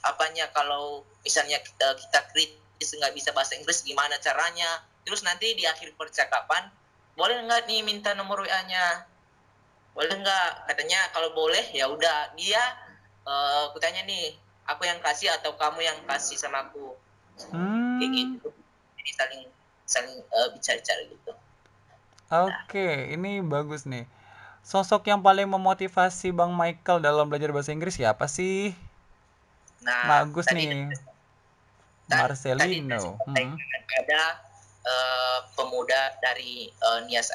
[SPEAKER 2] apanya kalau misalnya kita kritis nggak bisa bahasa Inggris gimana caranya terus nanti di akhir percakapan boleh nggak nih minta nomor WA-nya boleh nggak katanya kalau boleh ya udah dia aku tanya nih aku yang kasih atau kamu yang kasih sama aku kayak
[SPEAKER 1] Hmm.
[SPEAKER 2] gitu jadi saling saling bicara-bicara gitu. Nah,
[SPEAKER 1] Oke, ini bagus nih. Sosok yang paling memotivasi Bang Michael dalam belajar bahasa Inggris siapa sih?
[SPEAKER 2] nah
[SPEAKER 1] Bagus
[SPEAKER 2] tadi
[SPEAKER 1] nih.
[SPEAKER 2] kan tadi saya
[SPEAKER 1] Marcelino.
[SPEAKER 2] sampaikan ada pemuda dari Nias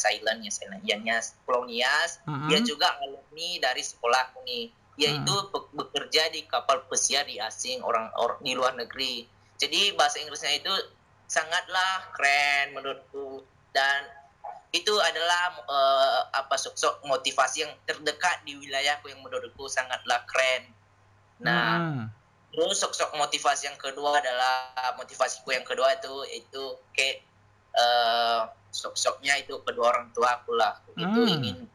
[SPEAKER 2] Island, ya Nias, Pulau Nias, dia
[SPEAKER 1] Mm-mm.
[SPEAKER 2] juga alumni dari sekolah nih. Dia itu
[SPEAKER 1] Mm-mm.
[SPEAKER 2] bekerja di kapal pesiar di asing orang di luar negeri. Jadi bahasa Inggrisnya itu sangatlah keren menurutku dan itu adalah apa sosok motivasi yang terdekat di wilayahku yang menurutku sangatlah keren. Nah,
[SPEAKER 1] Mm-mm.
[SPEAKER 2] terus sosok motivasi yang kedua adalah motivasiku yang kedua itu kayak sosoknya itu kedua orang tuaku lah. Itu
[SPEAKER 1] Mm.
[SPEAKER 2] ingin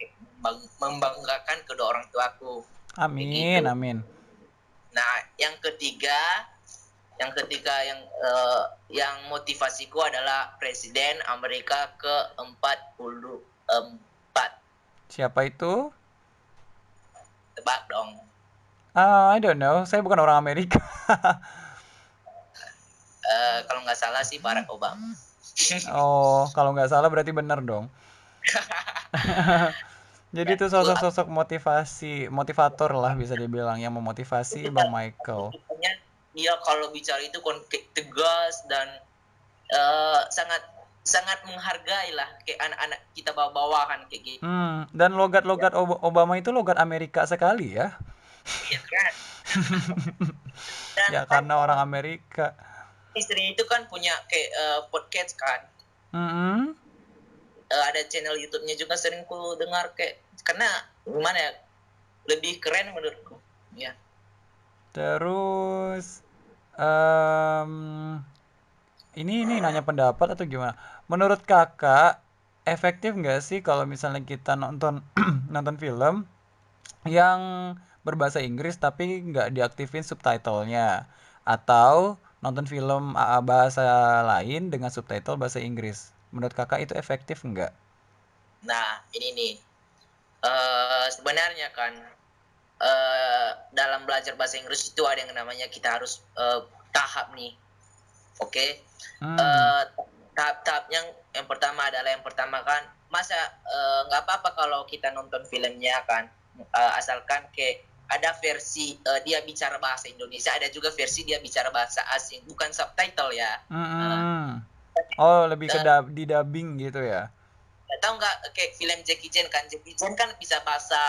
[SPEAKER 2] membanggakan kedua orang tuaku kayak
[SPEAKER 1] Amin,
[SPEAKER 2] gitu.
[SPEAKER 1] amin.
[SPEAKER 2] Nah, yang ketiga yang motivasiku adalah Presiden Amerika ke-44.
[SPEAKER 1] Siapa itu?
[SPEAKER 2] Tebak dong.
[SPEAKER 1] I don't know. Saya bukan orang Amerika.
[SPEAKER 2] Kalau nggak salah sih Barack Obama.
[SPEAKER 1] Oh, kalau nggak salah berarti benar dong. Jadi
[SPEAKER 2] Dan
[SPEAKER 1] itu sosok-sosok motivasi, motivator lah bisa dibilang yang memotivasi
[SPEAKER 2] itu
[SPEAKER 1] Bang Michael.
[SPEAKER 2] kan dia kalau bicara itu tegas dan sangat sangat menghargai lah kayak anak-anak kita bawa-bawahan kayak gitu
[SPEAKER 1] Dan logat-logat Obama itu logat Amerika sekali ya.
[SPEAKER 2] ya kan dan
[SPEAKER 1] Ya
[SPEAKER 2] kan
[SPEAKER 1] karena orang Amerika.
[SPEAKER 2] istri itu kan punya kayak podcast kan.
[SPEAKER 1] Mm-mm.
[SPEAKER 2] Ada channel YouTube-nya juga sering ku dengar kayak karena gimana ya lebih keren menurutku ya.
[SPEAKER 1] Terus em, ini nanya pendapat atau gimana? Menurut kakak, efektif nggak sih kalau misalnya kita nonton nonton film yang berbahasa Inggris tapi nggak diaktifin subtitlenya? Atau nonton film bahasa lain dengan subtitle bahasa Inggris? Menurut kakak itu efektif nggak?
[SPEAKER 2] Nah ini nih sebenarnya kan dalam belajar bahasa Inggris itu ada yang namanya kita harus tahap nih. Oke.
[SPEAKER 1] Hmm,
[SPEAKER 2] Tahap-tahap yang pertama adalah yang pertama kan masa nggak apa-apa kalau kita nonton filmnya kan asalkan kayak ada versi dia bicara bahasa Indonesia ada juga versi dia bicara bahasa asing bukan subtitle ya.
[SPEAKER 1] mm-mm. Oh, lebih ke
[SPEAKER 2] Uh,
[SPEAKER 1] di dubbing gitu ya?
[SPEAKER 2] tahu nggak kayak film Jackie Chan kan Jackie Chan kan bisa bahasa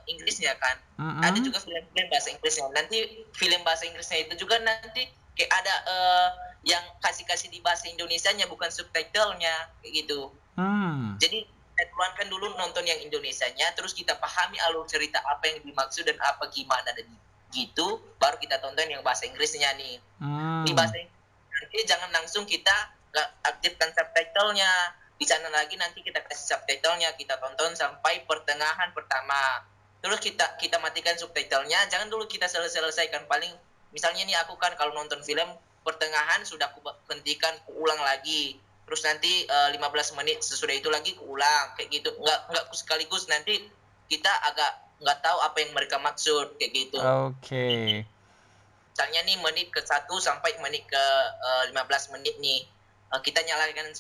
[SPEAKER 2] Inggrisnya kan ada
[SPEAKER 1] Mm-mm.
[SPEAKER 2] juga film-film bahasa Inggrisnya nanti film bahasa Inggrisnya itu juga nanti kayak ada yang kasih di bahasa Indonesianya bukan subtitlenya kayak gitu
[SPEAKER 1] Hmm.
[SPEAKER 2] jadi keluarkan dulu nonton yang Indonesianya, terus kita pahami alur cerita apa yang dimaksud dan apa gimana dan gitu, baru kita tonton yang bahasa Inggrisnya nih. Di bahasa Inggris nanti jangan langsung kita nggak aktifkan subtitlenya. Di sana lagi nanti kita kasih subtitlenya, kita tonton sampai pertengahan pertama. Terus kita matikan subtitlenya, jangan dulu kita selesaikan. Paling misalnya nih aku kan kalau nonton film pertengahan sudah aku hentikan, ulang lagi. Terus nanti 15 menit sesudah itu lagi keulang kayak gitu. Nggak sekaligus, nanti kita agak nggak tahu apa yang mereka maksud kayak gitu.
[SPEAKER 1] Oke.
[SPEAKER 2] Misalnya nih menit ke 1 sampai menit ke 15 menit nih. Kita nyalakan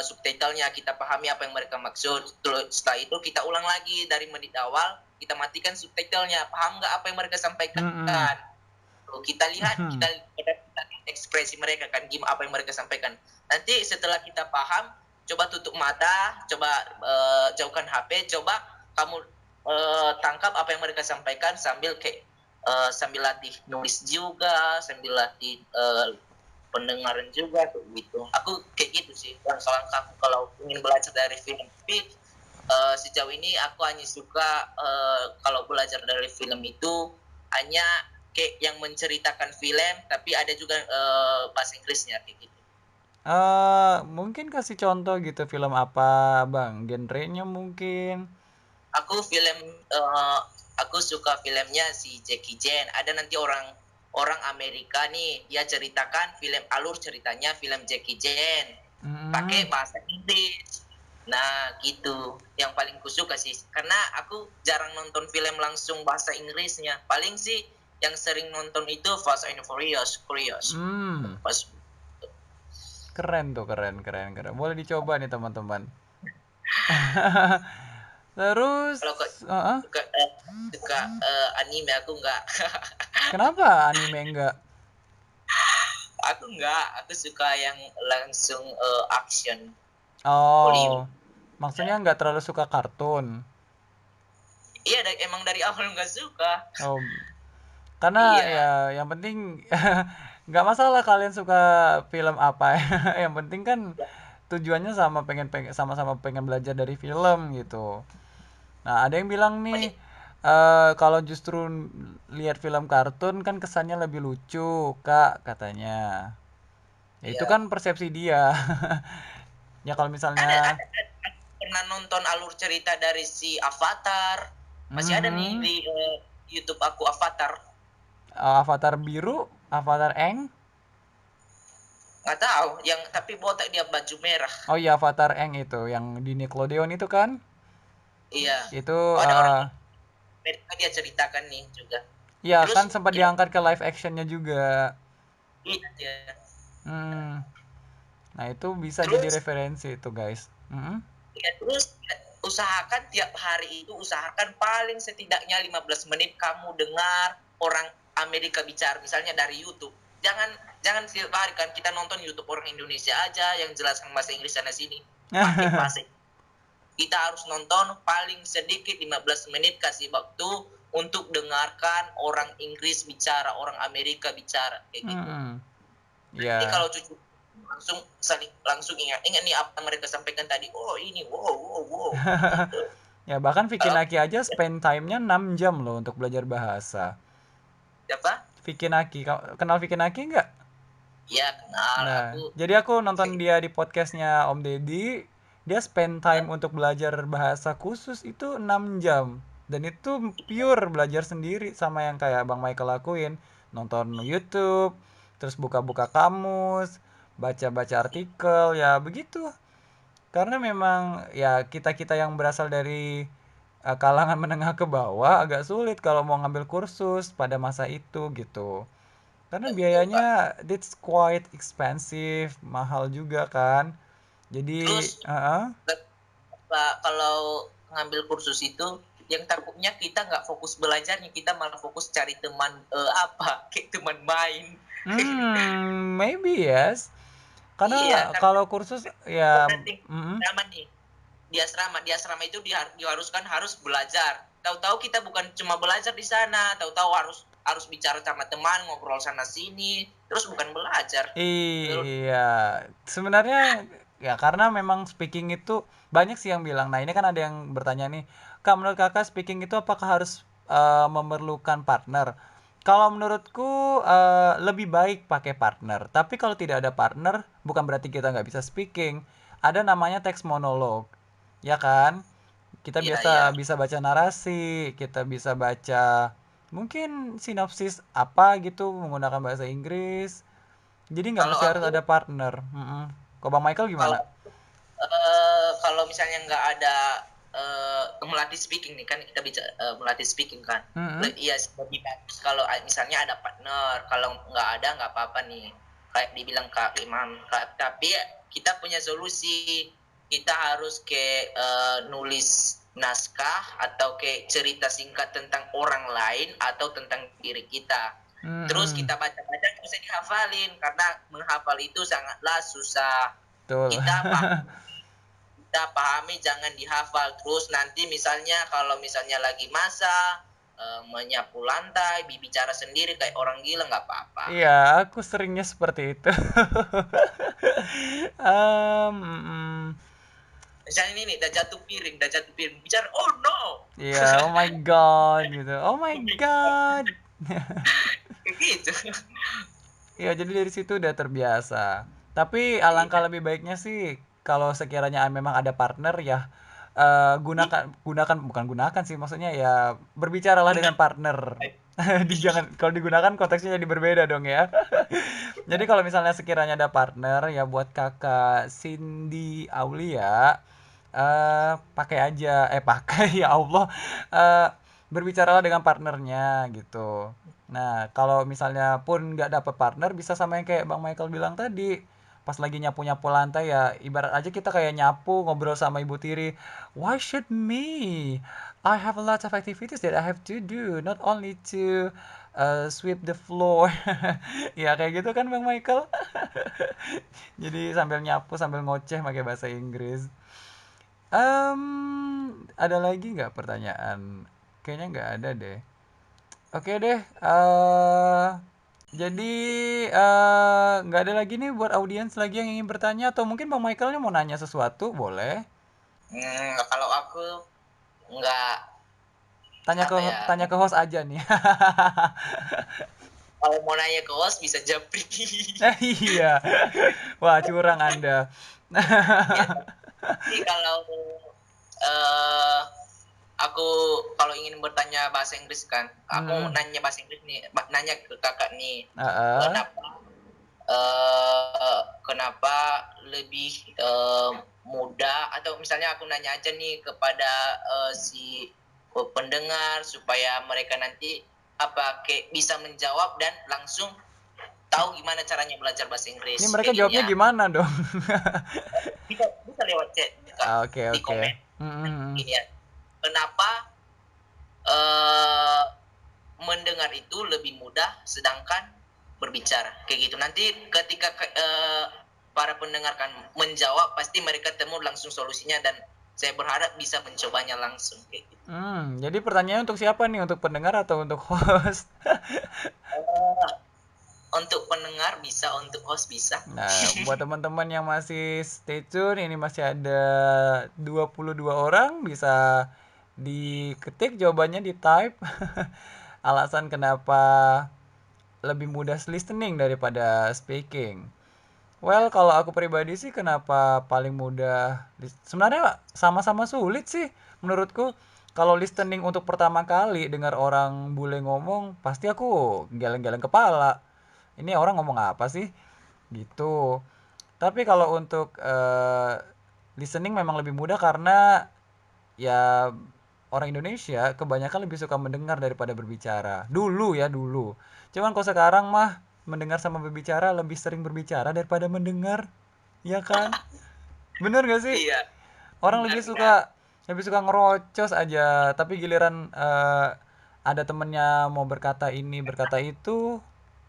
[SPEAKER 2] subtitlenya, kita pahami apa yang mereka maksud. Setelah itu kita ulang lagi dari menit awal, kita matikan subtitlenya. Paham nggak apa yang mereka sampaikan?
[SPEAKER 1] Mm-mm.
[SPEAKER 2] Kita lihat, kita lihat ekspresi mereka kan, gimana apa yang mereka sampaikan. Nanti setelah kita paham, coba tutup mata, coba jauhkan HP, coba kamu tangkap apa yang mereka sampaikan sambil kayak sambil latih nulis juga, sambil latih pendengaran juga gitu. Aku kayak gitu sih langkah-langkah kalau ingin belajar dari film. Tapi sejauh ini aku hanya suka kalau belajar dari film itu hanya kayak yang menceritakan film, tapi ada juga bahasa Inggrisnya kayak gitu.
[SPEAKER 1] Mungkin kasih contoh gitu film apa, Bang? Genrenya mungkin.
[SPEAKER 2] Aku suka filmnya si Jackie Chan. Ada nanti orang Amerika nih, dia ceritakan film alur ceritanya film Jackie Chan pakai
[SPEAKER 1] Mm-mm.
[SPEAKER 2] bahasa Inggris. Nah, gitu. Yang paling kusuka sih. Karena aku jarang nonton film langsung bahasa Inggrisnya. Paling sih yang sering nonton itu Fast and Furious.
[SPEAKER 1] Hmm,
[SPEAKER 2] Pas
[SPEAKER 1] keren tuh, keren. Boleh dicoba nih teman-teman. Terus,
[SPEAKER 2] kalau kok
[SPEAKER 1] uh-uh.
[SPEAKER 2] suka anime aku enggak.
[SPEAKER 1] Kenapa anime enggak?
[SPEAKER 2] Aku suka yang langsung action Hollywood.
[SPEAKER 1] Oh, maksudnya nggak terlalu suka kartun.
[SPEAKER 2] Iya, emang dari awal nggak suka.
[SPEAKER 1] Oh, karena ya
[SPEAKER 2] Iya,
[SPEAKER 1] yang penting nggak masalah kalian suka film apa. Yang penting kan tujuannya sama, sama-sama pengen belajar dari film gitu. Nah, ada yang bilang nih, kalau justru lihat film kartun kan kesannya lebih lucu, Kak, katanya. Ya itu kan
[SPEAKER 2] iya.
[SPEAKER 1] persepsi dia. Ya kalau misalnya,
[SPEAKER 2] Ada pernah nonton alur cerita dari si Avatar. Masih ada nih
[SPEAKER 1] mhm,
[SPEAKER 2] di YouTube aku Avatar.
[SPEAKER 1] Avatar biru, Avatar Eng.
[SPEAKER 2] Nggak tahu, yang tapi botak dia baju merah.
[SPEAKER 1] Oh iya, Avatar Eng itu yang di Nickelodeon itu kan?
[SPEAKER 2] Iya.
[SPEAKER 1] Itu
[SPEAKER 2] Oh, ada orang Amerika dia ceritakan nih juga.
[SPEAKER 1] ya
[SPEAKER 2] Terus
[SPEAKER 1] kan sempat
[SPEAKER 2] ya,
[SPEAKER 1] diangkat ke live actionnya juga.
[SPEAKER 2] iya.
[SPEAKER 1] Hmm. Nah, itu bisa jadi
[SPEAKER 2] Terus
[SPEAKER 1] referensi itu, guys. Mhm.
[SPEAKER 2] ya, terus usahakan tiap hari itu usahakan paling setidaknya 15 menit kamu dengar orang Amerika bicara, misalnya dari YouTube. Jangan setiap hari kan kita nonton YouTube orang Indonesia aja yang jelaskan bahasa Inggris sana sini pakai bahasa. Kita harus nonton paling sedikit 15 menit, kasih waktu untuk dengarkan orang Inggris bicara, orang Amerika bicara kayak gitu.
[SPEAKER 1] Mhm.
[SPEAKER 2] Nanti
[SPEAKER 1] Ya.
[SPEAKER 2] kalau cucu langsung ingat nih apa mereka sampaikan tadi. Oh ini, wow, wow, wow. Gitu.
[SPEAKER 1] Ya bahkan Vicky
[SPEAKER 2] Kalau
[SPEAKER 1] Naki aja spend time-nya 6 jam loh untuk belajar bahasa.
[SPEAKER 2] siapa?
[SPEAKER 1] Vicky Naki, kenal Vicky Naki nggak?
[SPEAKER 2] Ya kenal
[SPEAKER 1] Nah,
[SPEAKER 2] aku.
[SPEAKER 1] jadi aku nonton dia di podcastnya Om Deddy, dia spend time untuk belajar bahasa khusus itu 6 jam. Dan itu pure belajar sendiri sama yang kayak Bang Michael lakuin. Nonton YouTube, terus buka-buka kamus, baca-baca artikel, ya begitu. Karena memang ya kita-kita yang berasal dari kalangan menengah ke bawah agak sulit kalau mau ngambil kursus pada masa itu gitu. Karena
[SPEAKER 2] Betul,
[SPEAKER 1] biayanya
[SPEAKER 2] Pak.
[SPEAKER 1] it's quite expensive, mahal juga kan. Jadi,
[SPEAKER 2] Terus Pak, kalau ngambil kursus itu yang takutnya kita nggak fokus belajarnya, kita malah fokus cari teman apa kayak teman main.
[SPEAKER 1] maybe yes.
[SPEAKER 2] Iya,
[SPEAKER 1] Karena
[SPEAKER 2] karena
[SPEAKER 1] kalau kursus ya,
[SPEAKER 2] nanti
[SPEAKER 1] mm,
[SPEAKER 2] sama nih di asrama itu diharuskan harus belajar. Tahu-tahu kita bukan cuma belajar di sana, tahu-tahu harus harus bicara sama teman, ngobrol sana sini, terus bukan belajar. Menurut
[SPEAKER 1] iya. Sebenarnya Ya karena memang speaking itu banyak sih yang bilang. Nah ini kan ada yang bertanya nih, Kak menurut kakak speaking itu apakah harus memerlukan partner? Kalau menurutku lebih baik pakai partner. Tapi kalau tidak ada partner, bukan berarti kita nggak bisa speaking. Ada namanya teks monolog, ya kan? Kita
[SPEAKER 2] Iya, iya.
[SPEAKER 1] biasa bisa baca narasi, kita bisa baca mungkin sinopsis apa gitu menggunakan bahasa Inggris. Jadi nggak
[SPEAKER 2] Kalau
[SPEAKER 1] mesti harus
[SPEAKER 2] aku,
[SPEAKER 1] ada partner. Kok Bang Michael
[SPEAKER 2] kalau
[SPEAKER 1] gimana?
[SPEAKER 2] kalau misalnya nggak ada melatih speaking nih kan kita bisa melatih speaking kan.
[SPEAKER 1] Mm-mm.
[SPEAKER 2] Iya lebih bagus kalau misalnya ada partner. Kalau nggak ada nggak apa-apa nih. Kayak dibilang Kak Imam. Tapi kita punya solusi. Kita harus kayak nulis naskah atau kayak cerita singkat tentang orang lain atau tentang diri kita. Terus
[SPEAKER 1] Mm-mm.
[SPEAKER 2] kita baca-baca nggak usah dihafalin karena menghafal itu sangatlah susah.
[SPEAKER 1] Betul.
[SPEAKER 2] kita kita pahami jangan dihafal terus nanti misalnya kalau misalnya lagi masak menyapu lantai bicara sendiri kayak orang gila nggak apa-apa.
[SPEAKER 1] Iya, aku seringnya seperti itu. Mm-mm.
[SPEAKER 2] Misalnya ini udah jatuh piring bicara oh no.
[SPEAKER 1] Iya, oh my god gitu. Oh my god.
[SPEAKER 2] Gitu.
[SPEAKER 1] Iya, jadi dari situ udah terbiasa. Tapi alangkah lebih baiknya sih kalau sekiranya memang ada partner ya bukan gunakan sih maksudnya ya berbicaralah dengan partner. Jangan kalau digunakan konteksnya jadi berbeda dong ya. Jadi kalau misalnya sekiranya ada partner ya buat kakak Cindy Aulia pakai aja pakai ya Allah eh berbicaralah dengan partnernya gitu. Nah, kalau misalnya pun nggak dapet partner, bisa sama yang kayak Bang Michael bilang tadi. Pas lagi nyapu-nyapu lantai ya, ibarat aja kita kayak nyapu, ngobrol sama ibu tiri. Why should me? I have a lot of activities that I have to do, not only to sweep the floor. Ya kayak gitu kan Bang Michael. Jadi sambil nyapu, sambil ngoceh pakai bahasa Inggris. Ada lagi nggak pertanyaan? Kayaknya nggak ada deh. Oke deh, jadi nggak ada lagi nih buat audiens lagi yang ingin bertanya atau mungkin Bang Michaelnya mau nanya sesuatu, boleh.
[SPEAKER 2] Kalau aku nggak
[SPEAKER 1] Tanya ke
[SPEAKER 2] apa ya
[SPEAKER 1] tanya ke host aja nih.
[SPEAKER 2] kalau mau nanya ke host bisa japri.
[SPEAKER 1] Iya. Wah, curang Anda.
[SPEAKER 2] Ya tapi kalau eh aku kalau ingin bertanya bahasa Inggris kan aku
[SPEAKER 1] Mm-mm.
[SPEAKER 2] nanya bahasa Inggris nih nanya ke kakak nih
[SPEAKER 1] Heeh.
[SPEAKER 2] kenapa kenapa lebih mudah atau misalnya aku nanya aja nih kepada si pendengar supaya mereka nanti apa kayak bisa menjawab dan langsung tahu gimana caranya belajar bahasa
[SPEAKER 1] Ini
[SPEAKER 2] Inggris
[SPEAKER 1] mereka
[SPEAKER 2] kayak gini
[SPEAKER 1] jawabnya
[SPEAKER 2] ya
[SPEAKER 1] gimana dong?
[SPEAKER 2] bisa bisa lewat chat Kak,
[SPEAKER 1] Oke,
[SPEAKER 2] di
[SPEAKER 1] oke.
[SPEAKER 2] komen
[SPEAKER 1] Mm-mm.
[SPEAKER 2] gini ya kenapa eh, mendengar itu lebih mudah sedangkan berbicara kayak gitu nanti ketika para pendengar kan menjawab pasti mereka temu langsung solusinya dan saya berharap bisa mencobanya langsung kayak gitu.
[SPEAKER 1] Jadi pertanyaannya untuk siapa nih? Untuk pendengar atau untuk host?
[SPEAKER 2] Eh, untuk pendengar bisa untuk host bisa.
[SPEAKER 1] Nah, buat teman-teman yang masih stay tune, ini masih ada 22 orang, bisa diketik jawabannya di type. Alasan kenapa lebih mudah listening daripada speaking. Well, kalau aku pribadi sih kenapa paling mudah sebenarnya sama-sama sulit sih menurutku. Kalau listening untuk pertama kali dengar orang bule ngomong, pasti aku geleng-geleng kepala. Ini orang ngomong apa sih? Gitu. Tapi kalau untuk listening memang lebih mudah karena ya orang Indonesia kebanyakan lebih suka mendengar daripada berbicara. Dulu ya dulu. Cuman kalau sekarang mah mendengar sama berbicara lebih sering berbicara daripada mendengar. Ya kan? Bener gak sih?
[SPEAKER 2] Iya
[SPEAKER 1] Orang
[SPEAKER 2] benar-benar.
[SPEAKER 1] lebih suka ngerocos aja. Tapi giliran ada temennya mau berkata ini berkata itu,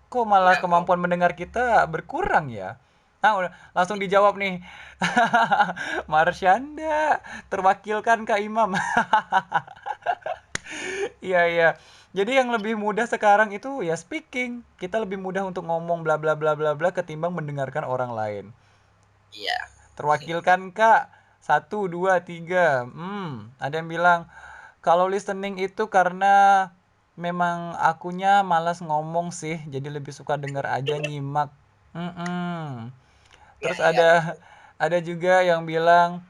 [SPEAKER 1] kok malah
[SPEAKER 2] Enggak kok.
[SPEAKER 1] kemampuan mendengar kita berkurang ya? Nah, udah langsung dijawab nih. Marsyanda, terwakilkan Kak Imam. Iya, iya. Jadi yang lebih mudah sekarang itu ya speaking. Kita lebih mudah untuk ngomong bla bla bla bla bla ketimbang mendengarkan orang lain.
[SPEAKER 2] Iya
[SPEAKER 1] Terwakilkan Kak. Satu, dua, tiga. Ada yang bilang kalau listening itu karena memang akunya malas ngomong sih, jadi lebih suka denger aja nyimak. Mm-mm.
[SPEAKER 2] Ya,
[SPEAKER 1] Terus
[SPEAKER 2] ya,
[SPEAKER 1] ada juga yang bilang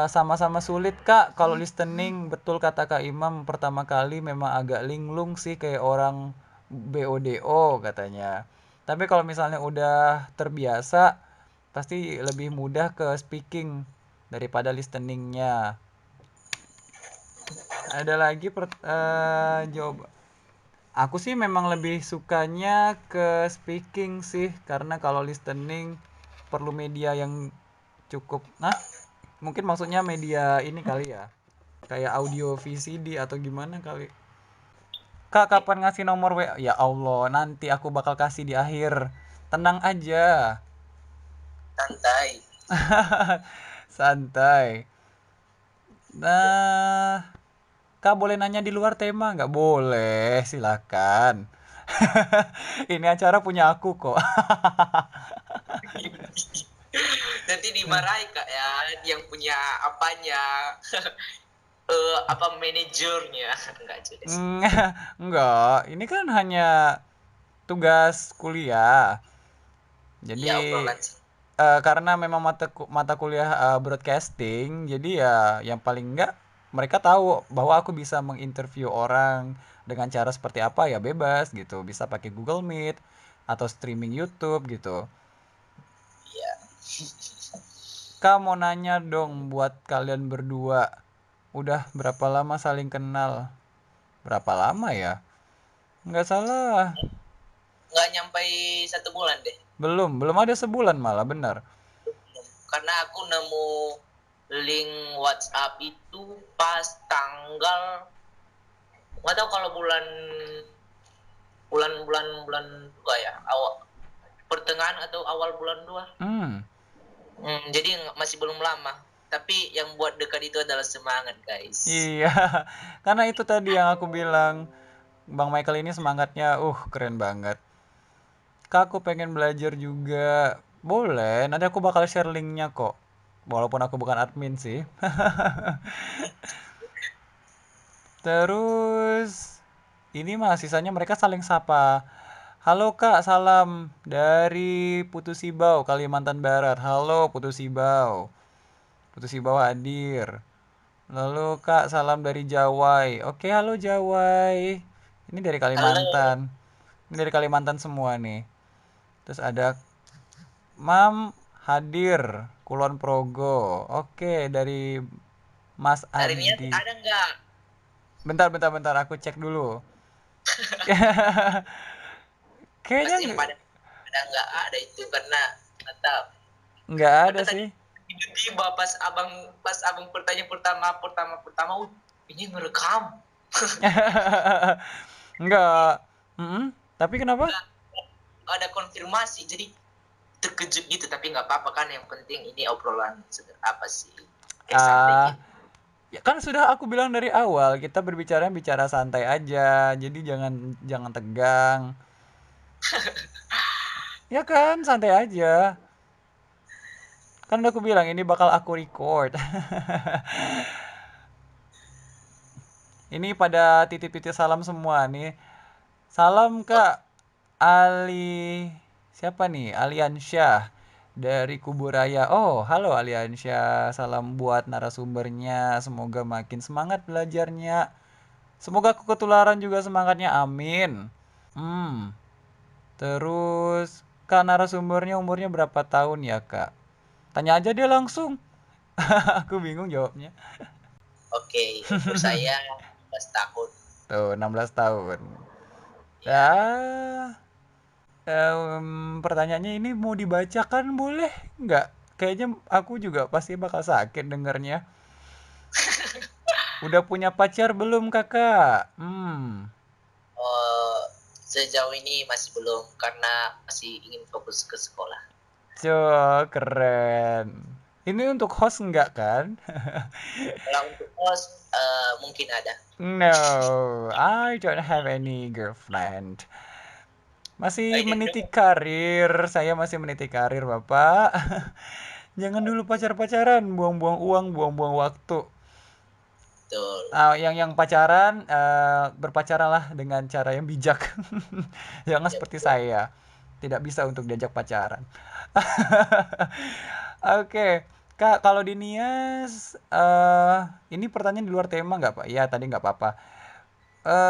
[SPEAKER 1] sama-sama sulit Kak kalau listening. Betul kata Kak Imam, pertama kali memang agak linglung sih kayak orang BODO katanya. Tapi kalau misalnya udah terbiasa pasti lebih mudah ke speaking daripada listeningnya. Ada lagi jawab. Aku sih memang lebih sukanya ke speaking sih karena kalau listening perlu media yang cukup. Nah, mungkin maksudnya media ini kali ya. Kayak audio VCD atau gimana kali. Kak, kapan ngasih nomor WA? Ya Allah, nanti aku bakal kasih di akhir. Tenang aja.
[SPEAKER 2] santai.
[SPEAKER 1] Santai. Nah, Kak boleh nanya di luar tema nggak? Boleh, silakan. Ini acara punya aku kok.
[SPEAKER 2] Nanti dimarahi Kak ya, yang punya apanya, apa manajernya. Enggak juga sih.
[SPEAKER 1] Enggak, ini kan hanya tugas kuliah.
[SPEAKER 2] Iya,
[SPEAKER 1] Jadi
[SPEAKER 2] obrolan sih.
[SPEAKER 1] karena memang mata kuliah broadcasting, jadi ya yang paling enggak mereka tahu bahwa aku bisa menginterview orang dengan cara seperti apa ya bebas gitu. Bisa pakai Google Meet atau streaming YouTube gitu.
[SPEAKER 2] Iya.
[SPEAKER 1] Kak mau nanya dong buat kalian berdua. Udah berapa lama saling kenal? Berapa lama ya? Nggak salah.
[SPEAKER 2] Nggak nyampe 1 bulan deh.
[SPEAKER 1] Belum ada sebulan malah benar.
[SPEAKER 2] Karena aku nemu link WhatsApp itu pas tanggal, nggak tahu kalau bulan bulan bulan bulan 2 ya, awal pertengahan atau awal bulan 2.
[SPEAKER 1] Hmm.
[SPEAKER 2] Jadi masih belum lama. Tapi yang buat dekat itu adalah semangat, guys.
[SPEAKER 1] Iya, karena itu tadi yang aku bilang, Bang Michael ini semangatnya, keren banget. Kak, aku pengen belajar juga. Boleh, nanti aku bakal share linknya kok. Walaupun aku bukan admin sih. Terus, ini mah sisanya mereka saling sapa. Halo Kak, salam dari Putu Sibau, Kalimantan Barat. Halo Putu Sibau. Putu Sibau hadir. Lalu Kak, salam dari Jawai. Oke, halo Jawai. Ini dari
[SPEAKER 2] Halo.
[SPEAKER 1] Kalimantan. Ini dari Kalimantan semua nih. Terus ada Mam hadir, Kulon Progo. Oke, dari Mas
[SPEAKER 2] Hari ini
[SPEAKER 1] Adi.
[SPEAKER 2] ada nggak?
[SPEAKER 1] Bentar, aku cek dulu. Kayaknya
[SPEAKER 2] Pasti pada nggak ada itu karena nggak tahu.
[SPEAKER 1] nggak ada
[SPEAKER 2] Karena tadi
[SPEAKER 1] sih.
[SPEAKER 2] tiba-tiba pas abang pertanyaan pertama, ini ngerekam.
[SPEAKER 1] Nggak. Mm-mm. Tapi kenapa?
[SPEAKER 2] Ada konfirmasi, jadi terkejut gitu. Tapi nggak apa-apa kan, yang penting ini obrolan apa sih, kayak santai
[SPEAKER 1] Ah,
[SPEAKER 2] gitu.
[SPEAKER 1] ya kan sudah aku bilang dari awal, kita berbicara bicara santai aja. Jadi jangan jangan tegang. Ya kan, santai aja. Kan udah aku bilang ini bakal aku record. Ini pada titip-titip salam semua nih. Salam
[SPEAKER 2] Oh,
[SPEAKER 1] Kak Ali. Siapa nih? Aliansyah dari Kuburaya. Oh, halo Aliansyah. Salam buat narasumbernya. Semoga makin semangat belajarnya. Semoga aku ketularan juga semangatnya. Amin. Hmm. Terus Kak narasumbernya umurnya berapa tahun ya, Kak? Tanya aja dia langsung. Aku bingung jawabnya.
[SPEAKER 2] oke, umur saya 11 tahun.
[SPEAKER 1] Tuh, 16 tahun.
[SPEAKER 2] Ya,
[SPEAKER 1] Ah, pertanyaannya ini mau dibacakan boleh nggak? Kayaknya aku juga pasti bakal sakit dengernya. Udah punya pacar belum kakak?
[SPEAKER 2] eh, sejauh ini masih belum karena masih ingin fokus ke sekolah.
[SPEAKER 1] Keren. Ini untuk host nggak kan?
[SPEAKER 2] Kalau untuk host, mungkin ada.
[SPEAKER 1] No, I don't have any girlfriend. Masih
[SPEAKER 2] I don't
[SPEAKER 1] meniti
[SPEAKER 2] know.
[SPEAKER 1] karir, saya masih meniti karir, Bapak. Jangan dulu pacar-pacaran, buang-buang uang, buang-buang waktu.
[SPEAKER 2] Betul.
[SPEAKER 1] Yang pacaran, berpacaranlah dengan cara yang bijak. Jangan
[SPEAKER 2] Ya,
[SPEAKER 1] seperti
[SPEAKER 2] betul.
[SPEAKER 1] saya, tidak bisa untuk diajak pacaran. Oke, Kak, kalau di Nias, ini pertanyaan di luar tema nggak, Pak? Ya, tadi nggak apa-apa.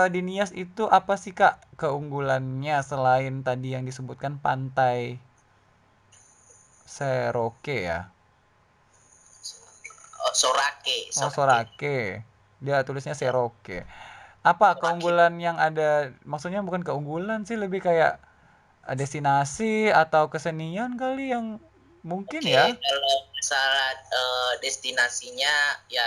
[SPEAKER 1] Di Nias itu apa sih, Kak, keunggulannya selain tadi yang disebutkan pantai Seroke ya?
[SPEAKER 2] Oh, Sorake,
[SPEAKER 1] Oh,
[SPEAKER 2] Sorake,
[SPEAKER 1] Sorake. Dia tulisnya
[SPEAKER 2] ya,
[SPEAKER 1] Seroke. Apa
[SPEAKER 2] Sorake.
[SPEAKER 1] keunggulan yang ada? Maksudnya bukan keunggulan sih, lebih kayak destinasi atau kesenian kali yang mungkin
[SPEAKER 2] Oke,
[SPEAKER 1] ya.
[SPEAKER 2] kalau masalah destinasinya ya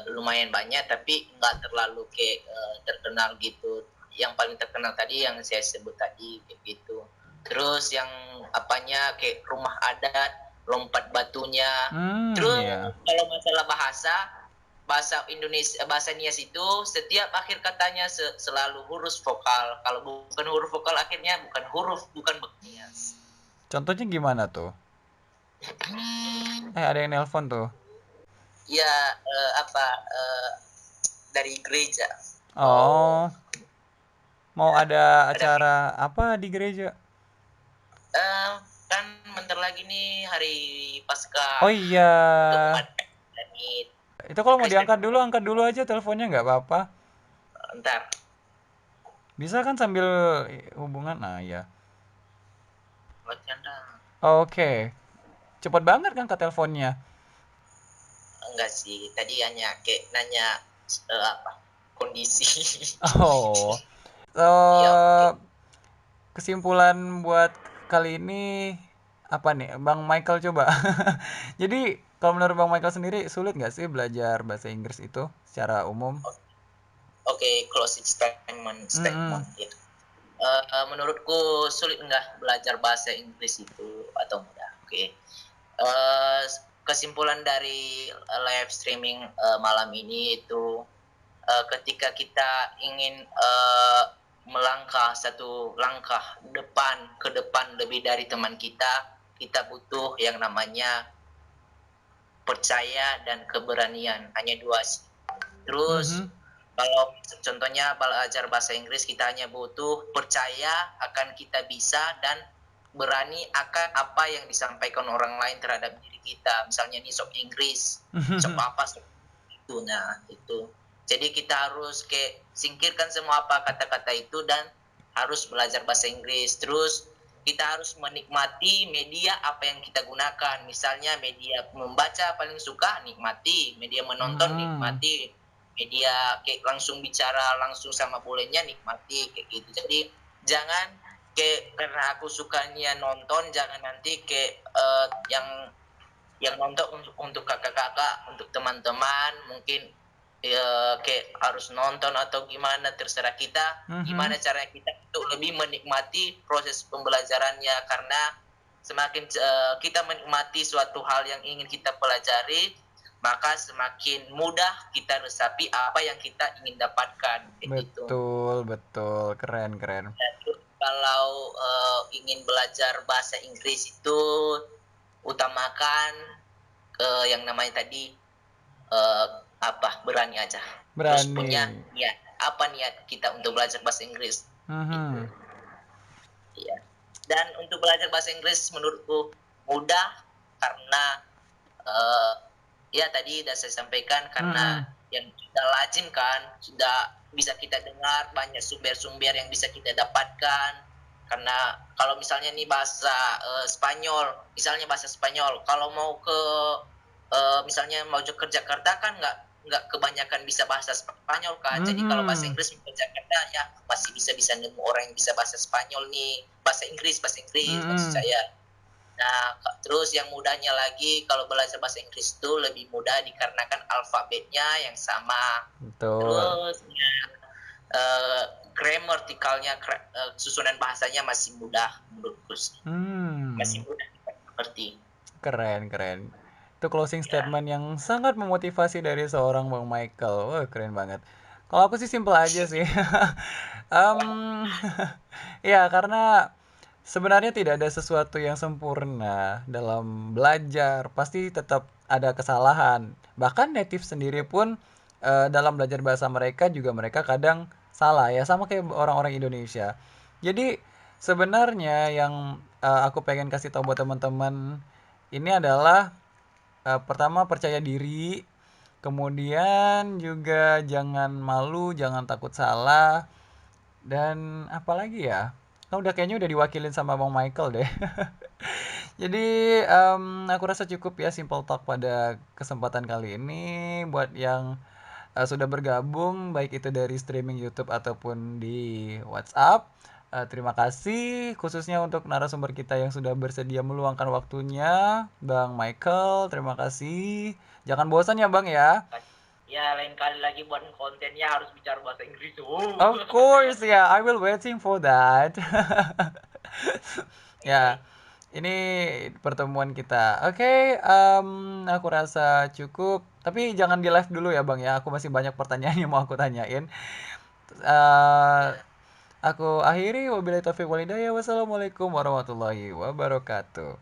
[SPEAKER 2] lumayan banyak, tapi nggak terlalu kayak terkenal gitu. Yang paling terkenal tadi yang saya sebut tadi kayak gitu. Terus yang apanya kayak rumah adat, lompat batunya.
[SPEAKER 1] Hmm,
[SPEAKER 2] Terus
[SPEAKER 1] ya.
[SPEAKER 2] kalau masalah bahasa, bahasa Indonesia, bahasa Nias itu setiap akhir katanya selalu huruf vokal. Kalau bukan huruf vokal akhirnya bukan huruf, bukan bernias.
[SPEAKER 1] Contohnya gimana tuh? Ada yang nelpon tuh.
[SPEAKER 2] Ya apa dari gereja. Oh,
[SPEAKER 1] Oh, mau
[SPEAKER 2] ya.
[SPEAKER 1] ada
[SPEAKER 2] Ada
[SPEAKER 1] acara apa di gereja?
[SPEAKER 2] eh, kan bentar lagi nih hari
[SPEAKER 1] Oh
[SPEAKER 2] Paskah
[SPEAKER 1] iya.
[SPEAKER 2] untuk umat
[SPEAKER 1] Itu kalau mau
[SPEAKER 2] Kristen.
[SPEAKER 1] angkat dulu aja teleponnya nggak apa-apa.
[SPEAKER 2] Ntar,
[SPEAKER 1] Bisa kan sambil hubungan? Nah, ya.
[SPEAKER 2] bercanda.
[SPEAKER 1] Oke. Cepet banget kan ke teleponnya.
[SPEAKER 2] Enggak sih, tadi hanya kayak nanya apa kondisi.
[SPEAKER 1] Oh.
[SPEAKER 2] Ya, oke.
[SPEAKER 1] Eh, kesimpulan buat kali ini apa nih, Bang Michael coba. Jadi kalau menurut Bang Michael sendiri sulit nggak sih belajar bahasa Inggris itu secara umum?
[SPEAKER 2] Oke, closing statement
[SPEAKER 1] Mm-mm.
[SPEAKER 2] statement ya. Menurutku sulit enggak belajar bahasa Inggris itu atau mudah. Oke. Uh, Kesimpulan dari live streaming malam ini itu ketika kita ingin melangkah satu langkah ke depan lebih dari teman kita, kita butuh yang namanya percaya dan keberanian. Hanya dua sih. Terus
[SPEAKER 1] Mhm.
[SPEAKER 2] kalau contohnya belajar bahasa Inggris kita hanya butuh percaya akan kita bisa dan berani akan apa yang disampaikan orang lain terhadap diri kita. Misalnya nih sok Inggris, sok apa, sok itu. Nah, itu. Jadi kita harus kayak singkirkan semua apa kata-kata itu dan harus belajar bahasa Inggris. Terus kita harus menikmati media apa yang kita gunakan. Misalnya media membaca paling suka, nikmati. Media menonton,
[SPEAKER 1] Hmm.
[SPEAKER 2] nikmati. Media kayak langsung bicara langsung sama bolehnya, nikmati kayak gitu. Jadi jangan kayak karena aku sukanya nonton, jangan nanti kayak yang nonton untuk kakak-kakak, untuk teman-teman, mungkin ya, kayak harus nonton atau gimana, terserah kita
[SPEAKER 1] Mhm.
[SPEAKER 2] gimana cara kita untuk lebih menikmati proses pembelajarannya, karena semakin kita menikmati suatu hal yang ingin kita pelajari, maka semakin mudah kita resapi apa yang kita ingin dapatkan kayak gitu.
[SPEAKER 1] Betul, betul. Keren, keren.
[SPEAKER 2] Dan kalau ingin belajar bahasa Inggris itu utamakan yang namanya tadi berani aja, terus punya
[SPEAKER 1] Berani.
[SPEAKER 2] niat, apa niat kita untuk belajar bahasa Inggris itu
[SPEAKER 1] Mhm.
[SPEAKER 2] ya. Dan untuk belajar bahasa Inggris menurutku mudah karena uh, ya tadi sudah saya sampaikan, karena
[SPEAKER 1] Mhm.
[SPEAKER 2] yang sudah lazim kan, sudah bisa kita dengar banyak sumber-sumber yang bisa kita dapatkan. Karena kalau misalnya nih bahasa Spanyol, misalnya bahasa Spanyol, kalau mau ke misalnya mau ke Jakarta kan nggak kebanyakan bisa bahasa Spanyol kan. Jadi kalau bahasa
[SPEAKER 1] Mhm.
[SPEAKER 2] Inggris ke Jakarta ya masih bisa nemu orang yang bisa bahasa Spanyol nih, bahasa Inggris maksud
[SPEAKER 1] Mhm.
[SPEAKER 2] saya. Nah, terus yang mudahnya lagi kalau belajar bahasa Inggris itu lebih mudah dikarenakan alfabetnya yang sama.
[SPEAKER 1] Betul.
[SPEAKER 2] Terus uh, gramatikalnya, susunan bahasanya masih mudah menurutku sih.
[SPEAKER 1] Hmm.
[SPEAKER 2] Masih mudah dimengerti.
[SPEAKER 1] Keren, keren. Itu closing
[SPEAKER 2] Ya.
[SPEAKER 1] statement yang sangat memotivasi dari seorang Bang Michael. Wah, keren banget. Kalau aku sih simple aja sih. Em, ya, karena sebenarnya tidak ada sesuatu yang sempurna dalam belajar, pasti tetap ada kesalahan. Bahkan native sendiri pun dalam belajar bahasa mereka juga mereka kadang salah ya, sama kayak orang-orang Indonesia. Jadi sebenarnya yang aku pengen kasih tahu buat teman-teman ini adalah pertama percaya diri, kemudian juga jangan malu, jangan takut salah, dan apalagi ya? Kan udah kayaknya udah diwakilin sama Bang Michael deh. Jadi aku rasa cukup ya simple talk pada kesempatan kali ini buat yang sudah bergabung baik itu dari streaming YouTube ataupun di WhatsApp. Terima kasih khususnya untuk narasumber kita yang sudah bersedia meluangkan waktunya, Bang Michael. Terima kasih. Jangan bosan ya, Bang ya.
[SPEAKER 2] Ya lain kali lagi buat kontennya harus bicara bahasa Inggris.
[SPEAKER 1] Of course, yeah, I will waiting for that. Ya, ini pertemuan kita. Oke, aku rasa cukup. Tapi jangan di live dulu ya, Bang ya. Aku masih banyak pertanyaan yang mau aku tanyain. Eh, aku akhiri wabillahi taufiq walhidayah. Wassalamualaikum warahmatullahi wabarakatuh.